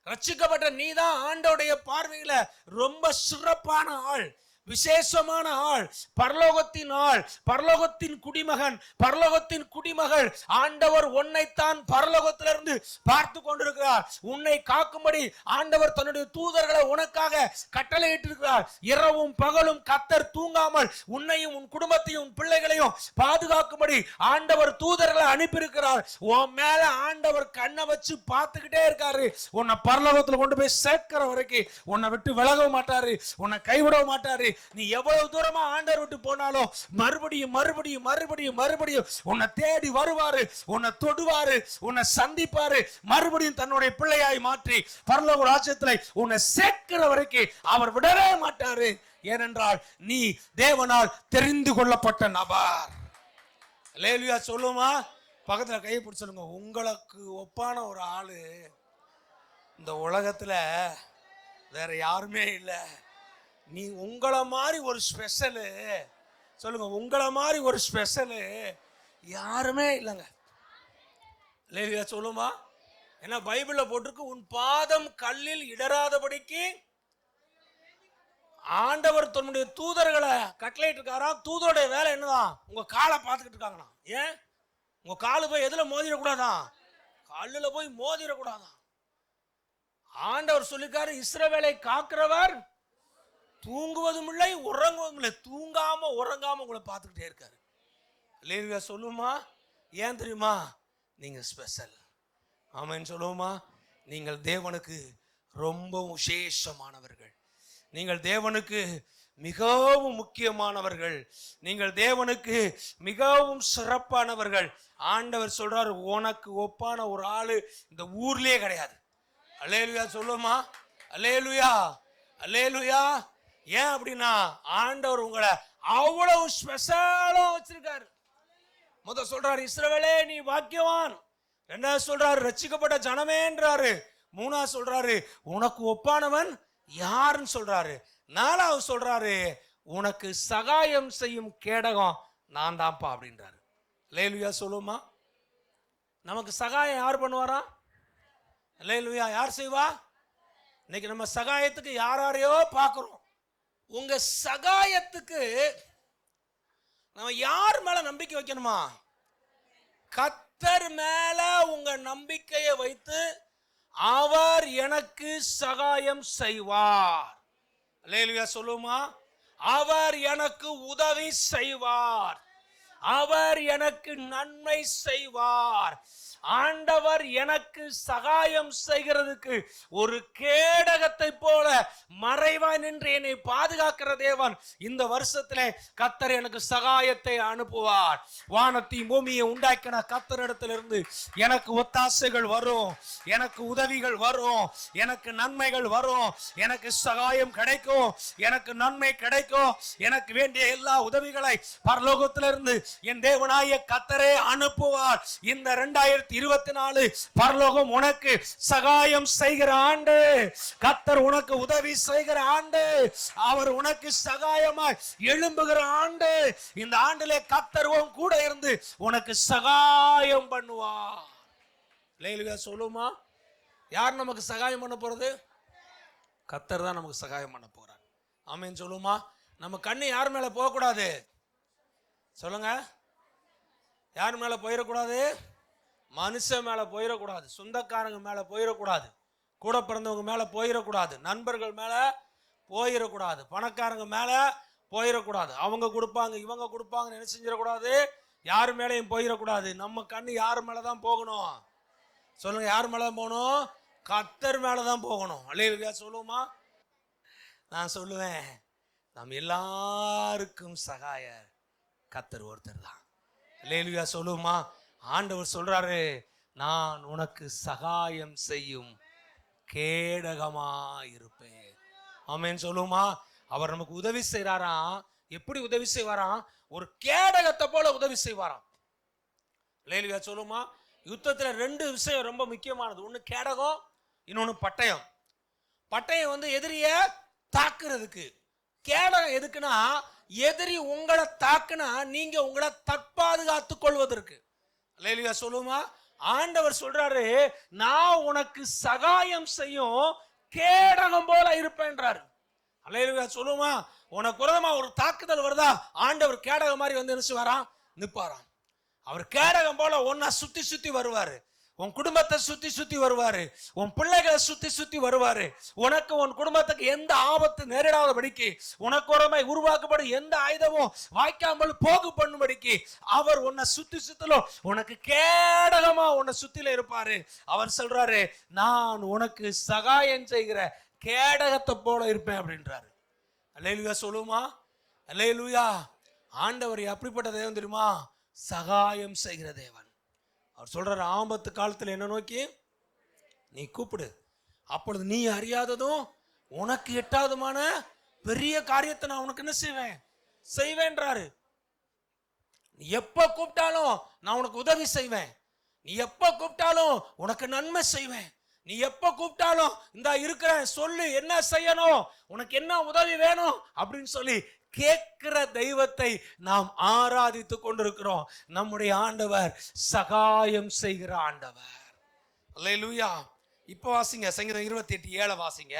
ரட்சிக்கப்பட்ட நீதான் ஆண்டவருடைய பார்வையில ரொம்ப சிறப்பான ஆள், விசேஷமான ஆள், பரலோகத்தின் ஆள், பரலோகத்தின் குடிமகன், பரலோகத்தின் குடிமகள். ஆண்டவர் உன்னைத்தான் பரலோகத்திலிருந்து பார்த்து கொண்டிருக்கிறார். உன்னை காக்கும்படி ஆண்டவர் தன்னுடைய தூதர்களை உனக்காக கட்டளையிட்டிருக்கிறார். இரவும் பகலும் கர்த்தர் தூங்காமல் உன்னையும் உன் குடும்பத்தையும் உன் பிள்ளைகளையும் பாதுகாக்கும்படி ஆண்டவர் தூதர்களை அனுப்பியிருக்கிறார். உன் மேல ஆண்டவர் கண்ணை வச்சு பார்த்துக்கிட்டே இருக்காரு. உன்னை பரலோகத்தில் கொண்டு போய் சேர்க்கிற வரைக்கும் உன்னை விட்டு விலக மாட்டாரு, உன்னை கைவிட மாட்டாரு. நீ எவ்வளவு தூரமா ஆண்டவர் விட்டு போனாலும் மறுபடியும் மறுபடியும் மறுபடியும் மறுபடியும் உன்னை தேடி வருவாரு, உன்னை தொடுவாரு, உன்னை சந்திப்பாரு, மறுபடியும் தன்னுடைய பிள்ளையாய் மாற்றி பரலோக ராஜ்யத்தில் உன்னை சேர்க்கிற வரைக்கும் அவர் விடவே மாட்டாரு. ஏனென்றால் நீ தேவனால் தெரிந்து கொள்ளப்பட்ட நபர். அல்லேலூயா சொல்லுமா? பக்கத்துல கையை பிடிச்சு சொல்லுங்க, உங்களுக்கு ஒப்பான ஒரு ஆளு இந்த உலகத்துல வேற யாருமே இல்லை. நீ உங்களை மாதிரி ஒரு ஸ்பெஷலு, சொல்லுங்க, உங்களை மாதிரி ஒரு ஸ்பெஷலு யாருமே இல்லைங்க. அல்லேலூயா சொல்லுமா? ஏன்னா பைபிள்ல போட்டிருக்கு, உன் பாதம் கல்லில் இடராதபடிக்கு ஆண்டவர் தன்னுடைய தூதர்களை கட்டளையிட்டு இருக்காராம். தூதருடைய வேலை என்னதான்? உங்க காலை பார்த்துக்கிட்டு இருக்காங்களாம். ஏன்? உங்க காலு போய் எதுல மோதிடக்கூடாதான்? கல்லுல போய் மோதிடக்கூடாதான். ஆண்டவர் சொல்லிருக்காரு, இஸ்ரவேலை காக்கிறவர் தூங்குவதும் இல்லை உறங்குவதும் இல்லை. தூங்காம உறங்காம உங்களை பார்த்துக்கிட்டே இருக்காரு. அல்லேலூயா சொல்லுமா? ஏன் தெரியுமா? நீங்க ஸ்பெஷல். ஆமென் சொல்லுவோமா? நீங்கள் தேவனுக்கு ரொம்ப விசேஷமானவர்கள். நீங்கள் தேவனுக்கு மிகவும் முக்கியமானவர்கள். நீங்கள் தேவனுக்கு மிகவும் சிறப்பானவர்கள். ஆண்டவர் சொல்றாரு, உனக்கு ஒப்பான ஒரு ஆளு இந்த ஊர்லயே கிடையாது. அல்லேலூயா சொல்லுமா? அல்லேலூயா அல்லேலூயா. ஏன் அப்படின்னா ஆண்டவர் உங்களை அவ்வளவு ஸ்பெஷலா வச்சிருக்காரு. முதல் சொல்றாரு, இஸ்ரவேலே நீ பாக்கியவான். ரெண்டாவது சொல்றாரு, ரட்சிக்கப்பட்ட ஜனமேன்றாரு. மூணாவது சொல்றாரு, உனக்கு ஒப்பானவன் யாருன்னு சொல்றாரு. நாலாவது சொல்றாரு, உனக்கு சகாயம் செய்யும் கேடகம் நான் தான்ப்பா அப்படின்றாரு. அல்லேலூயா சொல்லுமா? நமக்கு சகாயம் யார் பண்ணுவாரா? அல்லேலூயா. யார் செய்வா? இன்னைக்கு நம்ம சகாயத்துக்கு யாரையோ பார்க்கிறோம். உங்க சகாயத்துக்கு நம்ம யார் மேல நம்பிக்கை வைக்கணுமா? கர்த்தர் மேல உங்க நம்பிக்கையை வைத்து அவர் எனக்கு சகாயம் செய்வார். அல்லேலூயா சொல்லுமா? அவர் எனக்கு உதவி செய்வார். அவர் எனக்கு நன்மை செய்வார். ஆண்டவர் எனக்கு சகாயம் செய்கிறதுக்கு ஒரு கேடகத்தை போல மறைவாய் நின்று என்னை பாதுகாக்கிற தேவன். இந்த வருஷத்திலே கர்த்தர் எனக்கு சகாயத்தை அனுப்புவார். வானத்தையும் பூமியை உண்டாக்கின கர்த்தரிடத்திலிருந்து எனக்கு ஒத்தாசைகள் வரும், எனக்கு உதவிகள் வரும், எனக்கு நன்மைகள் வரும், எனக்கு சகாயம் கிடைக்கும், எனக்கு நன்மை கிடைக்கும். எனக்கு வேண்டிய எல்லா உதவிகளை பரலோகத்திலிருந்து என் தேவனாய கர்த்தரே அனுப்புவார். இந்த 2024 பரலோகம் உனக்கு சகாயம் செய்கிற ஆண்டு. கர்த்தர் உனக்கு உதவி செய்கிற ஆண்டு. அவர் உனக்கு சகாயமாய் எழும்புகிற ஆண்டு. இந்த ஆண்டிலே கர்த்தர் உன் கூட இருந்து உனக்கு சகாயம் பண்ணுவார். அல்லேலூயா சொல்லுமா? யார் நமக்கு சகாயம் பண்ண போறது? கர்த்தர் தான் நமக்கு சகாயம் பண்ண போறார். ஆமென் சொல்லுமா? நம்ம கண்ணு யார் மேல போக கூடாது? சொல்லுங்க. யார் மேல போயிடக்கூடாது? மனுஷன் மேல போயிடக்கூடாது, சொந்தக்காரங்க மேல போயிடக்கூடாது, கூட பிறந்தவங்க மேல போயிடக்கூடாது, நண்பர்கள் மேல போயிடக்கூடாது, பணக்காரங்க மேல போயிடக்கூடாது. அவங்க கொடுப்பாங்க இவங்க கொடுப்பாங்கன்னு என்ன செஞ்சிடக்கூடாது? யார் மேலையும் போயிடக்கூடாது. நம்ம கண்ணு யார் மேலதான் போகணும்? சொல்லுங்க. யார் மேலதான் போகணும்? கர்த்தர் மேலதான் போகணும். அல்லேலூயா சொல்லுமா? நான் சொல்லுவேன், நம்ம எல்லாருக்கும் சகாயர் கர்த்தர் ஒருத்தர் தான். அல்லேலூயா சொல்லுமா? ஆண்டவர் சொல்றாரு, நான் உனக்கு சகாயம் செய்யும் கேடகமா இருப்பேன். ஆமென் சொல்லுமா? அவர் நமக்கு உதவி செய்யறாராம். எப்படி உதவி செய்வாராம்? ஒரு கேடகத்தை போல உதவி செய்வாராம். அல்லேலூயா சொல்லுமா? யுத்தத்துல 2 விஷயம் ரொம்ப முக்கியமானது. ஒண்ணு கேடகம், இன்னொன்னு பட்டயம். பட்டயம் எதிரிய தாக்குறதுக்கு, கேடகம் எதுக்குன்னா எதிரி உங்களை தாக்குனா நீங்க உங்களை தற்பாதுகாத்துக் கொள்வதற்கு. அல்லேலூயா சொல்லுமா? ஆண்டவர் சொல்றாரு, நான் உனக்கு சகாயம் செய்யும் கேடகம் போல இருப்பேன்றாரு. அல்லேலூயா சொல்லுமா? உனக்கு விரோதமா ஒரு தாக்குதல் வருதா, ஆண்டவர் கேடகம் மாதிரி என்ன செய்வாராம்? நிப்பாராம். அவர் கேடகம் போல உன்னை சுத்தி சுத்தி வருவாரு, உன் குடும்பத்தை சுத்தி சுத்தி வருவாரு, உன் பிள்ளைகளை சுத்தி சுத்தி வருவாரு. உனக்கு உன் குடும்பத்துக்கு எந்த ஆபத்து நேரிடாதபடிக்கு, உனக்கு உருவாக்கப்படும் எந்த ஆயுதமும் வாய்க்காமல் போகு பண்ணும்படிக்கு அவர் உன்னை சுத்தி சுத்தலும் உனக்கு கேடகமா உன்னை சுத்தில இருப்பாரு. அவர் சொல்றாரு, நான் உனக்கு சகாயம் செய்கிற கேடகத்தை போல இருப்பேன் அப்படின்றாரு. அல்லேலூயா சொல்லுமா? அல்லேலூயா. ஆண்டவர் அப்படிப்பட்ட தேவன் தெரியுமா? சகாயம் செய்கிற தேவன். அவர் சொல்றாரு, ஆபத்து காலத்தில் என்ன நோக்கி நீ கூப்பிடு, அப்பொழுது நீ அறியாததும் உனக்கு எட்டாவதுமான பெரிய காரியத்தை நான் உனக்கு என்ன செய்வேன்றாரு. நீ எப்ப கூப்பிட்டாலும் நான் உனக்கு உதவி செய்வேன். நீ எப்ப கூப்பிட்டாலும் உனக்கு நன்மை செய்வேன். நீ எப்ப கூப்பிட்டாலும் இந்த இருக்கிறேன் சொல்லு, என்ன செய்யணும், உனக்கு என்ன உதவி வேணும் அப்படின்னு சொல்லி கேட்கிற தெய்வத்தை நாம் ஆராதித்துக் கொண்டிருக்கிறோம். நம்முடைய ஆண்டவர் சகாயம் செய்கிற ஆண்டவர். அல்லேலூயா. இப்ப வாசிங்க சங்கீதம் 28:7 வாசிங்க.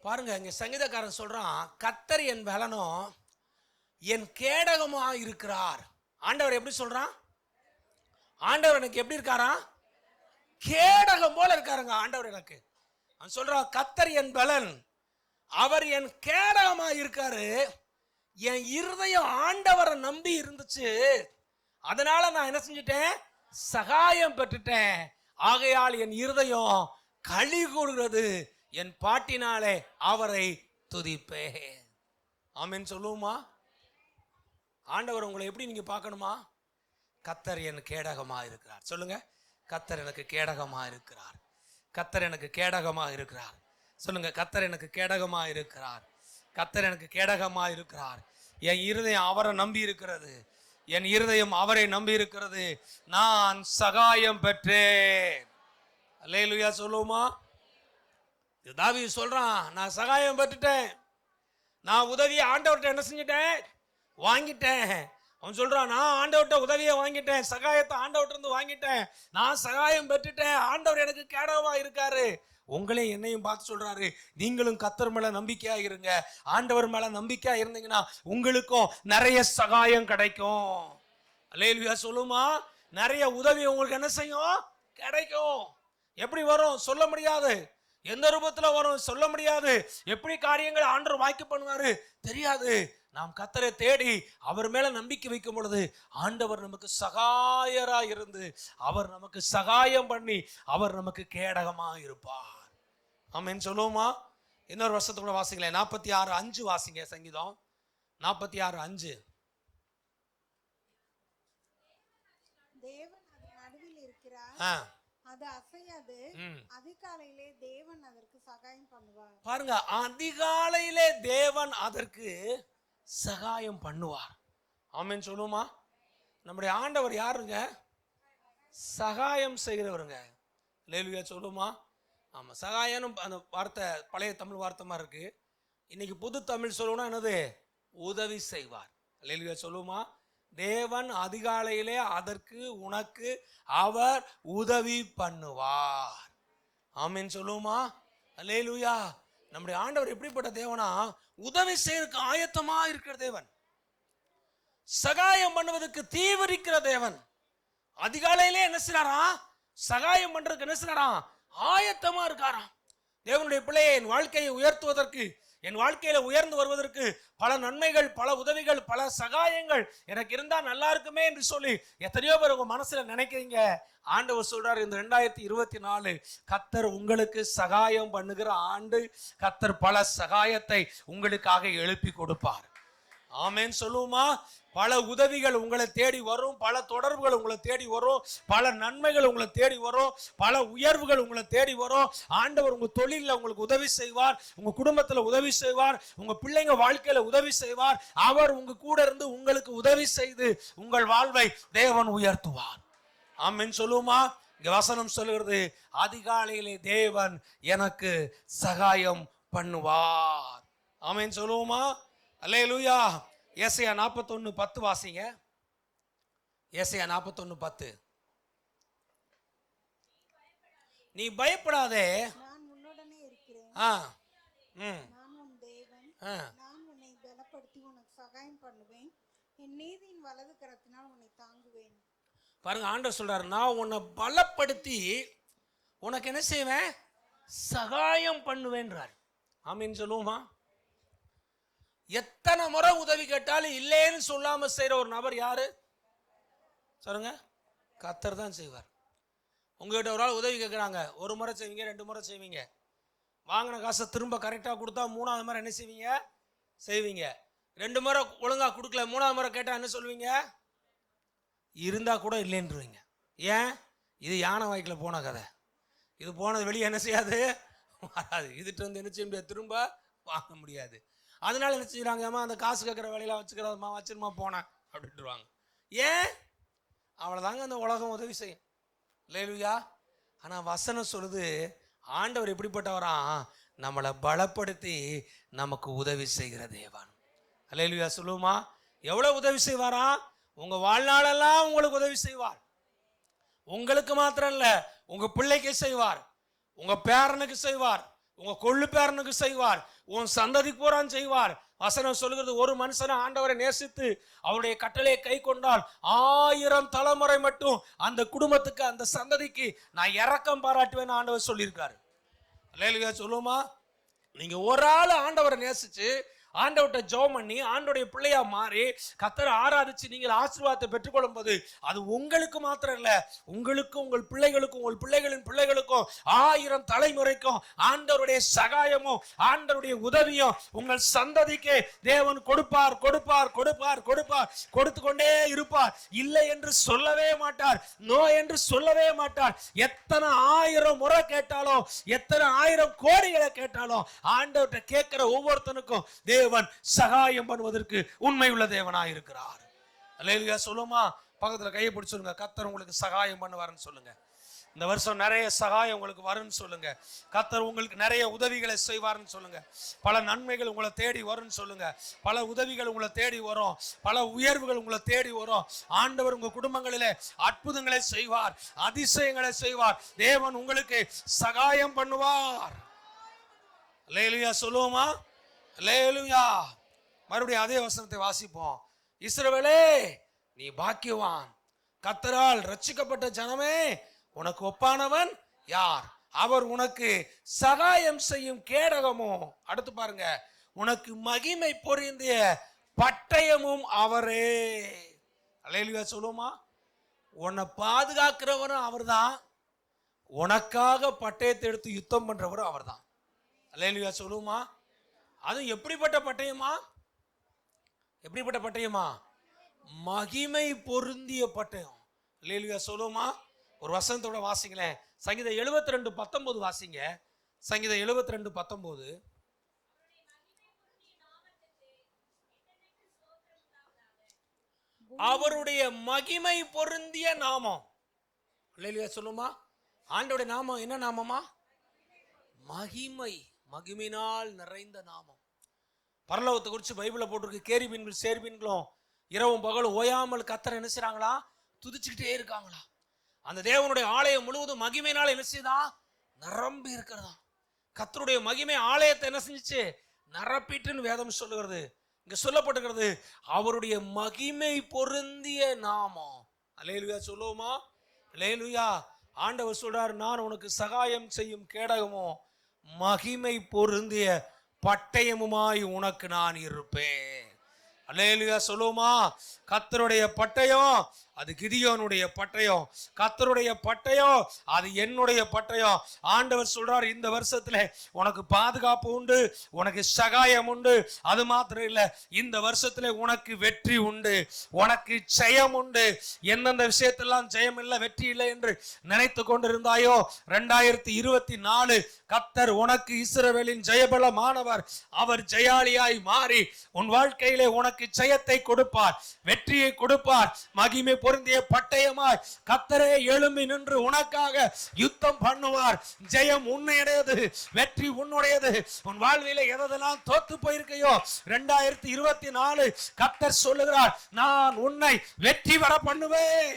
பாருங்க, இங்க சங்கீதக்காரன் சொல்றான், கர்த்தர் என் பலனும் என் கேடகமா இருக்கிறார். ஆண்டவர் எப்படி சொல்றான்? ஆண்டவர் எனக்கு எப்படி இருக்காரா? கேடகம் போல இருக்காருங்க ஆண்டவர் எனக்கு. அவன் சொல்றான், கர்த்தர் என் பலன், அவர் என் கேடகமா இருக்காரு. என் இருதயம் ஆண்டவரை நம்பி இருந்துச்சு, அதனால நான் என்ன செஞ்சுட்டேன்? சகாயம் பெற்றுட்டேன். ஆகையால் என் இருதயம் களி கூறுகிறது, என் பாட்டினாலே அவரை துதிப்பேன். ஆமென் சொல்லுவோமா? ஆண்டவர் உங்களை எப்படி நீங்க பார்க்கணுமா? கர்த்தர் என் கேடகமா இருக்கிறார். சொல்லுங்க, கர்த்தர் எனக்கு கேடகமா இருக்கிறார். கர்த்தர் எனக்கு கேடகமா இருக்கிறார். சொல்லுங்க, கர்த்தர் எனக்கு கேடகமா இருக்கிறார். கர்த்தர் எனக்கு கேடகமா இருக்கிறார். என் இருதயம் அவரை நம்பி இருக்கிறது. என் இருதயம் அவரை நம்பி இருக்கிறது. நான் சகாயம் பெற்றேன். அல்லேலூயா சொல்லுவோமா? தாவீது சொல்றான், நான் சகாயம் பெற்றுட்டேன். நான் உதவியை ஆண்டவர்கிட்ட என்ன செஞ்சிட்டேன்? வாங்கிட்டேன். அவன் சொல்றான், நான் ஆண்டவர்கிட்ட உதவியை வாங்கிட்டேன், சகாயத்தை ஆண்டவர்கிட்ட இருந்து வாங்கிட்டேன், நான் சகாயம் பெற்றுட்டேன், ஆண்டவர் எனக்கு கேடகமா இருக்காரு. உங்களையும் என்னையும் பார்த்து சொல்றாரு, நீங்களும் கர்த்தர் மேல நம்பிக்கையா இருங்க. ஆண்டவர் மேல நம்பிக்கையா இருந்தீங்கன்னா உங்களுக்கும் நிறைய சகாயம் கிடைக்கும். அல்லேலூயா சொல்லுமா? நிறைய உதவி உங்களுக்கு என்ன செய்யும்? கிடைக்கும். எப்படி வரும்? சொல்ல முடியாது. எந்த ரூபத்துல வரும்? சொல்ல முடியாது. எப்படி காரியங்களை ஆண்டவர் வாய்க்கு பண்ணுவாரு தெரியாது. நாம் கர்த்தரை தேடி அவர் மேல நம்பிக்கை வைக்கும் பொழுது ஆண்டவர் நமக்கு சகாயரா இருந்து அவர் நமக்கு சகாயம் பண்ணி அவர் நமக்கு கேடகமா இருப்பார். ஆமென் சொல்லுவோமா? இன்னொரு வருஷத்துக்குள்ள வாசிங்களேன். 46:5 வாசிங்க. சங்கீதம் 46:5. தேவன் அது நடுவில் இருக்கிறார், அது அசையாது. அதிகாலையிலே தேவன் அதற்கு சகாயம் பண்ணுவார். பாருங்க, அதிகாலையிலே தேவன் அதற்கு சகாயம் பண்ணுவார். ஆமென் சொல்லுமா? நம்முடைய ஆண்டவர் யாருங்க? சகாயம் செய்கிறவருங்க. அல்லேலூயா சொல்லுமா? ஆமா, சகாயம் அந்த வார்த்தை பழைய தமிழ் வார்த்தை மாதிரி இருக்கு. இன்னைக்கு புது தமிழ் சொல்லணும்னா என்னது? உதவி செய்வார். அல்லேலூயா சொல்லுமா? தேவன் அதிகாலையிலே அதற்கு உனக்கு அவர் உதவி பண்ணுவார். ஆமென் சொல்லுமா? அல்லேலூயா. நம்முடைய ஆண்டவர் எப்படிப்பட்ட தேவனா? உதவி செய்யறதுக்கு ஆயத்தமா இருக்கிற தேவன், சகாயம் பண்ணுவதற்கு தீவிரிக்கிற தேவன். அதிகாலையிலே என்ன செய்யறாரா? சகாயம் பண்றதுக்கு என்ன செய்யறாரா? ஆயத்தமா இருக்காராம். தேவனுடைய பிள்ளையை என் வாழ்க்கையை உயர்த்துவதற்கு, என் வாழ்க்கையில உயர்ந்து வருவதற்கு பல நன்மைகள், பல உதவிகள், பல சகாயங்கள் எனக்கு இருந்தா நல்லா இருக்குமே என்று சொல்லி எத்தனையோ பேர் உங்க மனசுல நினைக்கிறீங்க. ஆண்டவர் சொல்றாரு, இந்த 2024 கர்த்தர் உங்களுக்கு சகாயம் பண்ணுகிற ஆண்டு. கர்த்தர் பல சகாயத்தை உங்களுக்காக எழுப்பி கொடுப்பார். ஆமென் சொல்லுவோமா? பல உதவிகள் உங்களை தேடி வரும், பல தொடர்புகள் உங்களை தேடி வரும், பல நன்மைகள் உங்களை தேடி வரும், பல உயர்வுகள் உங்களை தேடி வரும். ஆண்டவர் உங்க தொழிலில் உங்களுக்கு உதவி செய்வார், உங்க குடும்பத்துல உதவி செய்வார், உங்க பிள்ளைங்க வாழ்க்கையில உதவி செய்வார். அவர் உங்க கூட இருந்து உங்களுக்கு உதவி செய்து உங்கள் வாழ்வை தேவன் உயர்த்துவார். ஆமென் சொல்லுமா? இங்க வசனம் சொல்லுகிறது, அதிகாலையிலே தேவன் எனக்கு சகாயம் பண்ணுவார். ஆமென் சொல்லுவோமா? அல்லேலூயா. ஏசாயா 41:10 வாசிங்க. ஏசாயா 41:10. நீ பயப்படாதே, நான் உன்னுடனே இருக்கிறேன், நான் உன் தேவன், நான் உன்னை பலப்படுத்தி உனக்கு சகாயம் பண்ணுவேன், என் நீதியின் வலது கரத்தினால் உன்னை தாங்குவேன். பாருங்க, ஆண்டவர் சொல்றாரு, நான் உன்னை பலப்படுத்தி உனக்கு என்ன செய்வேன்? சகாயம் பண்ணுவேன்றார். ஆமீன் சொல்லுவோமா? எத்தனை முறை உதவி கேட்டாலும் இல்லைன்னு சொல்லாம செய்யற ஒரு நபர் யாரு சொல்லுங்க? கர்த்தர் தான் செய்வார். உங்ககிட்ட ஒரு ஆள் உதவி கேட்குறாங்க, ஒரு முறை செய்வீங்க, 2 முறை செய்வீங்க. வாங்கின காசை திரும்ப கரெக்டாக கொடுத்தா 3ஆவது முறை என்ன செய்வீங்க? செய்வீங்க. 2 முறை ஒழுங்கா கொடுக்கல, 3ஆவது முறை கேட்டால் என்ன சொல்லுவீங்க? இருந்தா கூட இல்லைன்றீங்க. ஏன்? இது யானை வாய்க்கில் போன கதை. இது போனது வெளியே என்ன செய்யாது? வராது. இதுட்டு வந்து என்ன செய்ய முடியாது? திரும்ப வாங்க முடியாது. அதனால என்ன செய்யறாங்க? அம்மா அந்த காசு கேட்குற வேலையில வச்சுக்கிறதம்மா, வச்சிருமா போனேன் அப்படின்ட்டுருவாங்க. ஏன்? அவ்வளோதாங்க அந்த உலகம் உதவி செய்யும். அல்லேலூயா. ஆனால் வசனம் சொல்லுது, ஆண்டவர் எப்படிப்பட்டவரா? நம்மளை பலப்படுத்தி நமக்கு உதவி செய்கிற தேவன். அல்லேலூயா சொல்லுமா? எவ்வளவு உதவி செய்வாரா? உங்க வாழ்நாளெல்லாம் உங்களுக்கு உதவி செய்வார். உங்களுக்கு மாத்திரம் இல்ல, உங்க பிள்ளைக்கு செய்வார், உங்க பேரனுக்கு செய்வார், உங்க கொள்ளு பேரனுக்கு செய்வார், உன் சந்ததிக்கு போறான் செய்வார். வசனம் சொல்கிறது, ஒரு மனுஷனை ஆண்டவரை நேசித்து அவருடைய கட்டளையை கை கொண்டால் 1000 தலைமுறை மட்டும் அந்த குடும்பத்துக்கு, அந்த சந்ததிக்கு நான் இரக்கம் பாராட்டுவேன் ஆண்டவர் சொல்லியிருக்காரு. அல்லேலூயா சொல்லுமா? நீங்க ஒரு ஆள் ஆண்டவரை நேசிச்சு ஆண்டவர்கிட்ட ஜெபம் பண்ணி ஆண்டவருடைய பிள்ளையா மாறி கர்த்தரை ஆராதிச்சு நீங்கள் ஆசீர்வாதத்தை பெற்றுக்கொள்ளும் போது அது உங்களுக்கு மாத்திரம் இல்ல, உங்களுக்கும் உங்கள் பிள்ளைகளுக்கும் உங்கள் பிள்ளைகளின் பிள்ளைகளுக்கும் 1000 தலைமுறைக்கும் ஆண்டவருடைய சகாயமும் ஆண்டவருடைய உதவியும் உங்கள் சந்ததிக்கு தேவன் கொடுப்பார் கொடுப்பார் கொடுப்பார் கொடுப்பார், கொடுத்து கொண்டே இருப்பார். இல்லை என்று சொல்லவே மாட்டார், நோ என்று சொல்லவே மாட்டார். எத்தனை 1000 முறை கேட்டாலும், எத்தனை 1000 கோடிகளை கேட்டாலும் ஆண்டவர்கிட்ட கேட்கிற ஒவ்வொருத்தனுக்கும் தேவன் சகாயம் பண்ணுவதற்கு உண்மை உள்ள தேவனாய் இருக்கிறார். அல்லேலூயா சொல்லுமா? பக்கத்துல கையை பிடிச்சு சொல்லுங்க, கர்த்தர் உங்களுக்கு சகாயம் பண்ணுவாருன்னு சொல்லுங்க. இந்த வருஷம் நிறைய சகாயம் உங்களுக்கு வரும்னு சொல்லுங்க. கர்த்தர் உங்களுக்கு நிறைய உதவிகளை செய்வார்னு சொல்லுங்க. பல நன்மைகள் உங்களை தேடி வரும்னு சொல்லுங்க. பல உதவிகள் உங்களை தேடி வரும், பல உயர்வுகள் உங்களை தேடி வரும். ஆண்டவர் உங்க குடும்பங்களிலே அற்புதங்களை செய்வார், அதிசயங்களை செய்வார். தேவன் உங்களுக்கு சகாயம் பண்ணுவார். அல்லேலூயா சொல்லுவோமா? அல்லேலூயா. மறுபடியும் அதே வசனத்தை வாசிப்போம். இஸ்ரவேலே நீ பாக்கியவான், கர்த்தரால் ரட்சிக்கப்பட்ட ஜனமே உனக்கு ஒப்பானவன் யார்? அவர் உனக்கு சகாயம் செய்யும் கேடகமோ. அடுத்து பாருங்க, உனக்கு மகிமை பொருந்திய பட்டயமும் அவரே. அல்லேலூயா சொல்லுமா? உன்னை பாதுகாக்கிறவரும் அவர்தான், உனக்காக பட்டயத்தை எடுத்து யுத்தம் பண்றவரும் அவர்தான். அல்லேலூயா சொல்லுமா? அது எப்படிப்பட்ட பட்டயமா? எப்படிப்பட்ட பட்டயமா? மகிமை பொருந்திய பட்டயம். அல்லேலூயா சொல்லுமா? ஒரு வசனத்தோட வாசிங்களேன். சங்கீதம் 72:19 வாசிங்க. சங்கீதம் 72:19. அவருடைய மகிமை பொருந்திய நாமம். அல்லேலூயா சொல்லுமா? ஆண்டவருடைய நாமம் என்ன நாமமா? மகிமை, மகிமையினால் நிறைந்த நாமம். பரலோகத்தை குறித்து பைபிளை போட்டிருக்கு, கேருபீன்கள் சேர்பீன்களும் இரவும் பகலும் ஓயாமல் கர்த்தரை என்ன செய்றாங்களா? துதிச்சுக்கிட்டே இருக்காங்களா? அந்த தேவனுடைய ஆலயம் முழுவதும் மகிமையினால் என்ன செய்தா? நிரம்பி இருக்கிறதா. கர்த்தருடைய மகிமை ஆலயத்தை என்ன செஞ்சிச்சு? நிரப்பிட்டுன்னு வேதம் சொல்லுகிறது. இங்க சொல்லப்பட்டிருக்கிறது அவருடைய மகிமை பொருந்திய நாமம். அல்லேலூயா சொல்லுவோமா? அல்லேலூயா. ஆண்டவர் சொல்றார், நான் உனக்கு சகாயம் செய்யும் கேடகமோ மகிமை பொருந்திய பட்டயமுமாய் உனக்கு நான் இருப்பேன். அல்லேலூயா சொல்லுமா? கர்த்தருடைய பட்டயம் அது கிதியோனுடைய பட்டயம், கர்த்தருடைய பட்டயம் அது என்னுடைய பட்டயம். ஆண்டவர் சொல்றார், இந்த வருஷத்துல உனக்கு பாதுகாப்பு உண்டு, உனக்கு சகாயம் உண்டு. அது மாத்திரம் இல்ல, இந்த வருஷத்துல உனக்கு வெற்றி உண்டு, உனக்கு ஜெயம் உண்டு. எந்தெந்த விஷயத்தெல்லாம் ஜெயம் இல்லை, வெற்றி இல்லை என்று நினைத்து கொண்டிருந்தாயோ, 2024 கர்த்தர் உனக்கு இஸ்ரவேலின் ஜெயபலமானவர். அவர் ஜெயாலியாய் மாறி உன் வாழ்க்கையிலே உனக்கு ஜெயத்தை கொடுப்பார், வெற்றியை கொடுப்பார். மகிமை பொருந்திய பட்டயமாய் கர்த்தரே எழும்பி நின்று உனக்காக யுத்தம் பண்ணுவார். ஜெயம் உன்னுடையது, வெற்றி உன்னுடையது. உன் வாழ்விலே எதெல்லாம் தோத்து போயிருக்கையோ 2024 கர்த்தர் சொல்லுகிறார், நான் உன்னை வெற்றி பெற பண்ணுவேன்.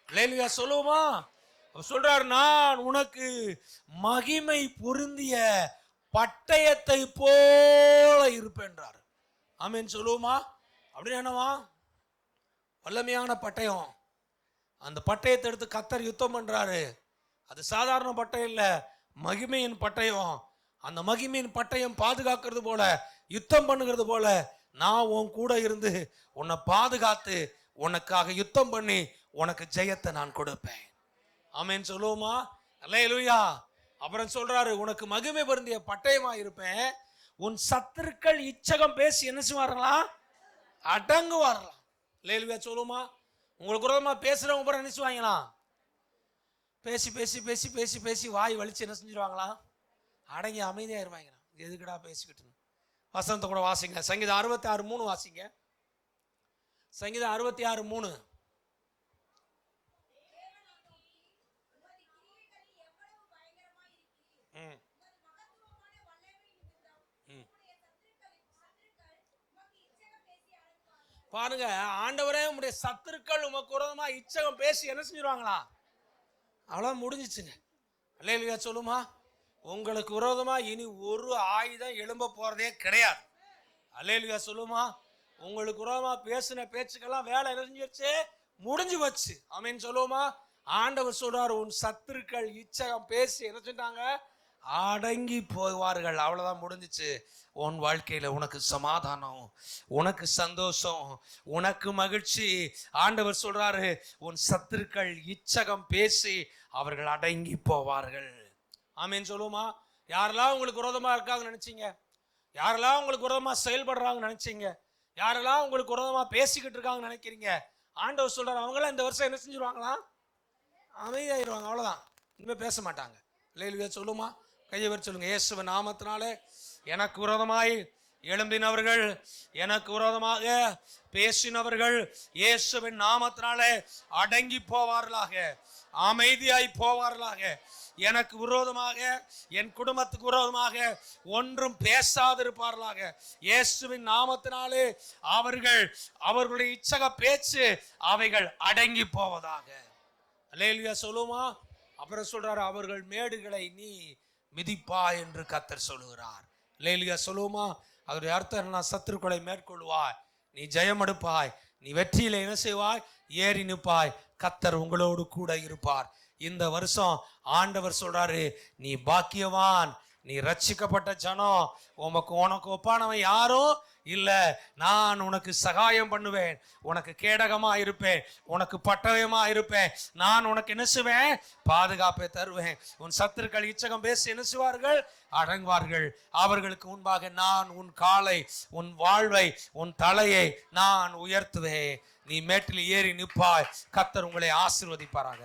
அல்லேலூயா சொல்லுமா? சொல்றார், நான் உனக்கு மகிமை பொருந்திய பட்டயத்தை போல இருப்பேன்றார். ஆமென் சொல்லுவோமா? அப்படின்னு என்னவா? வல்லமையான பட்டயம். அந்த பட்டயத்தை எடுத்து கர்த்தர் யுத்தம் பண்றாரு. அது சாதாரண பட்டயம் இல்ல, மகிமையின் பட்டயம். அந்த மகிமையின் பட்டயம் பாதுகாக்கிறது போல, யுத்தம் பண்ணுகிறது போல, நான் உன் கூட இருந்து உன்னை பாதுகாத்து உனக்காக யுத்தம் பண்ணி உனக்கு ஜெயத்தை நான் கொடுப்பேன். ஆமென் சொல்லுவோமா? அல்லேலூயா. அப்புறம் சொல்றாரு, உனக்கு மகிமை பொருந்திய பட்டயமா இருப்பேன். உன் சத்துருக்கள் இச்சகம் பேசி என்ன செய்வார்களா? அடங்குவார்களாம். அல்லேலூயா சொல்லுமா? உங்களுக்கு விரோதமா பேசுறவங்க பூரா என்ன செய்வாங்களா? பேசி பேசி பேசி பேசி பேசி வாய் வலிச்சு என்ன செஞ்சிருவாங்களா? அடங்கி அமைதியாயிருவாங்களா? எதுக்குடா பேசிக்கிட்டு? வசனத்தை கூட வாசிங்க. சங்கீதம் 66:3 வாசிங்க. சங்கீதம் 66:3. பாருங்க, ஆண்டவரே உம்முடைய சத்துருக்கள் உமக்கு விரோதமா இச்சகம் பேசி என்ன செஞ்சிருவாங்களா? அவ்வளவு முடிஞ்சிச்சுங்க. அல்லேலூயா சொல்லுமா? உங்களுக்கு விரோதமா இனி ஒரு ஆயுதம் எழும்ப போறதே கிடையாது. அல்லேலூயா சொல்லுமா. உங்களுக்கு விரோதமா பேசின பேச்சுக்கெல்லாம் வேலை நிறைஞ்சிருச்சு, முடிஞ்சு வச்சு. ஆமீன் சொல்லுவோமா. ஆண்டவர் சொல்றாரு, உன் சத்துருக்கள் இச்சகம் பேசி என்ன செஞ்சாங்க, அடங்கி போவார்கள். அவ்வளவுதான், முடிஞ்சிச்சு. உன் வாழ்க்கையில உனக்கு சமாதானம், உனக்கு சந்தோஷம், உனக்கு மகிழ்ச்சி. ஆண்டவர் சொல்றாரு, உன் சத்துருக்கள் இச்சகம் பேசி அவர்கள் அடங்கி போவார்கள். ஆமீன் சொல்லுமா. யாரெல்லாம் உங்களுக்கு விரோதமா இருக்காங்கன்னு நினைச்சீங்க, யாரெல்லாம் உங்களுக்கு விரோதமா செயல்படுறாங்கன்னு நினைச்சீங்க, யாரெல்லாம் உங்களுக்கு விரோதமா பேசிக்கிட்டு இருக்காங்கன்னு நினைக்கிறீங்க, ஆண்டவர் சொல்றாரு, அவங்களாம் இந்த வருஷம் என்ன செஞ்சிருவாங்களா, அமைதியாயிருவாங்க. அவ்வளவுதான், இனிமே பேச மாட்டாங்க. அல்லேலூயா சொல்லுமா. கையை வச்சு சொல்லுங்க, இயேசுவின் நாமத்தினாலே எனக்கு விரோதமாய் எழும்பினவர்கள், எனக்கு விரோதமாக பேசினவர்கள் இயேசுவின் நாமத்தினாலே அடங்கி போவார்களாக, அமைதியாய் போவார்களாக. எனக்கு விரோதமாக, என் குடும்பத்துக்கு விரோதமாக ஒன்றும் பேசாதிருப்பார்களாக. இயேசுவின் நாமத்தினாலே அவர்களுடைய இச்சக பேச்சு அவைகள் அடங்கி போவதாக. அல்லேலூயா சொல்லுமா. அப்புறம் சொல்றாரு, அவர்கள் மேடுகளை நீ மிதிப்பா என்று கர்த்தர் சொல்லுகிறார். அல்லேலூயா சொல்லுமா. அதோடைய அர்த்தம் என்ன, சத்துருக்களை மேற்கொள்வாய், நீ ஜெயம் எடுப்பாய், நீ வெற்றியில என்ன செய்வாய், ஏறி நிற்பாய், கர்த்தர் உங்களோடு கூட இருப்பார். இந்த வருஷம் ஆண்டவர் சொல்றாரு, நீ பாக்கியவான், நீ ரட்சிக்கப்பட்ட ஜனம், உனக்கு ஒப்பானவன் யாரும் இல்ல. நான் உனக்கு சகாயம் பண்ணுவேன், உனக்கு கேடகமா இருப்பேன், உனக்கு பட்டயமா இருப்பேன். நான் உனக்கு என்ன செய்வேன், பாதுகாப்பை தருவேன். உன் சத்துருக்கள் இச்சகம் பேசி என்ன செய்வார்கள், அடங்குவார்கள். அவர்களுக்கு முன்பாக நான் உன் காலை, உன் வாழ்வை, உன் தலையை நான் உயர்த்துவேன். நீ மேட்டில் ஏறி நிற்பாய். கர்த்தர் உங்களை ஆசீர்வதிப்பாராக.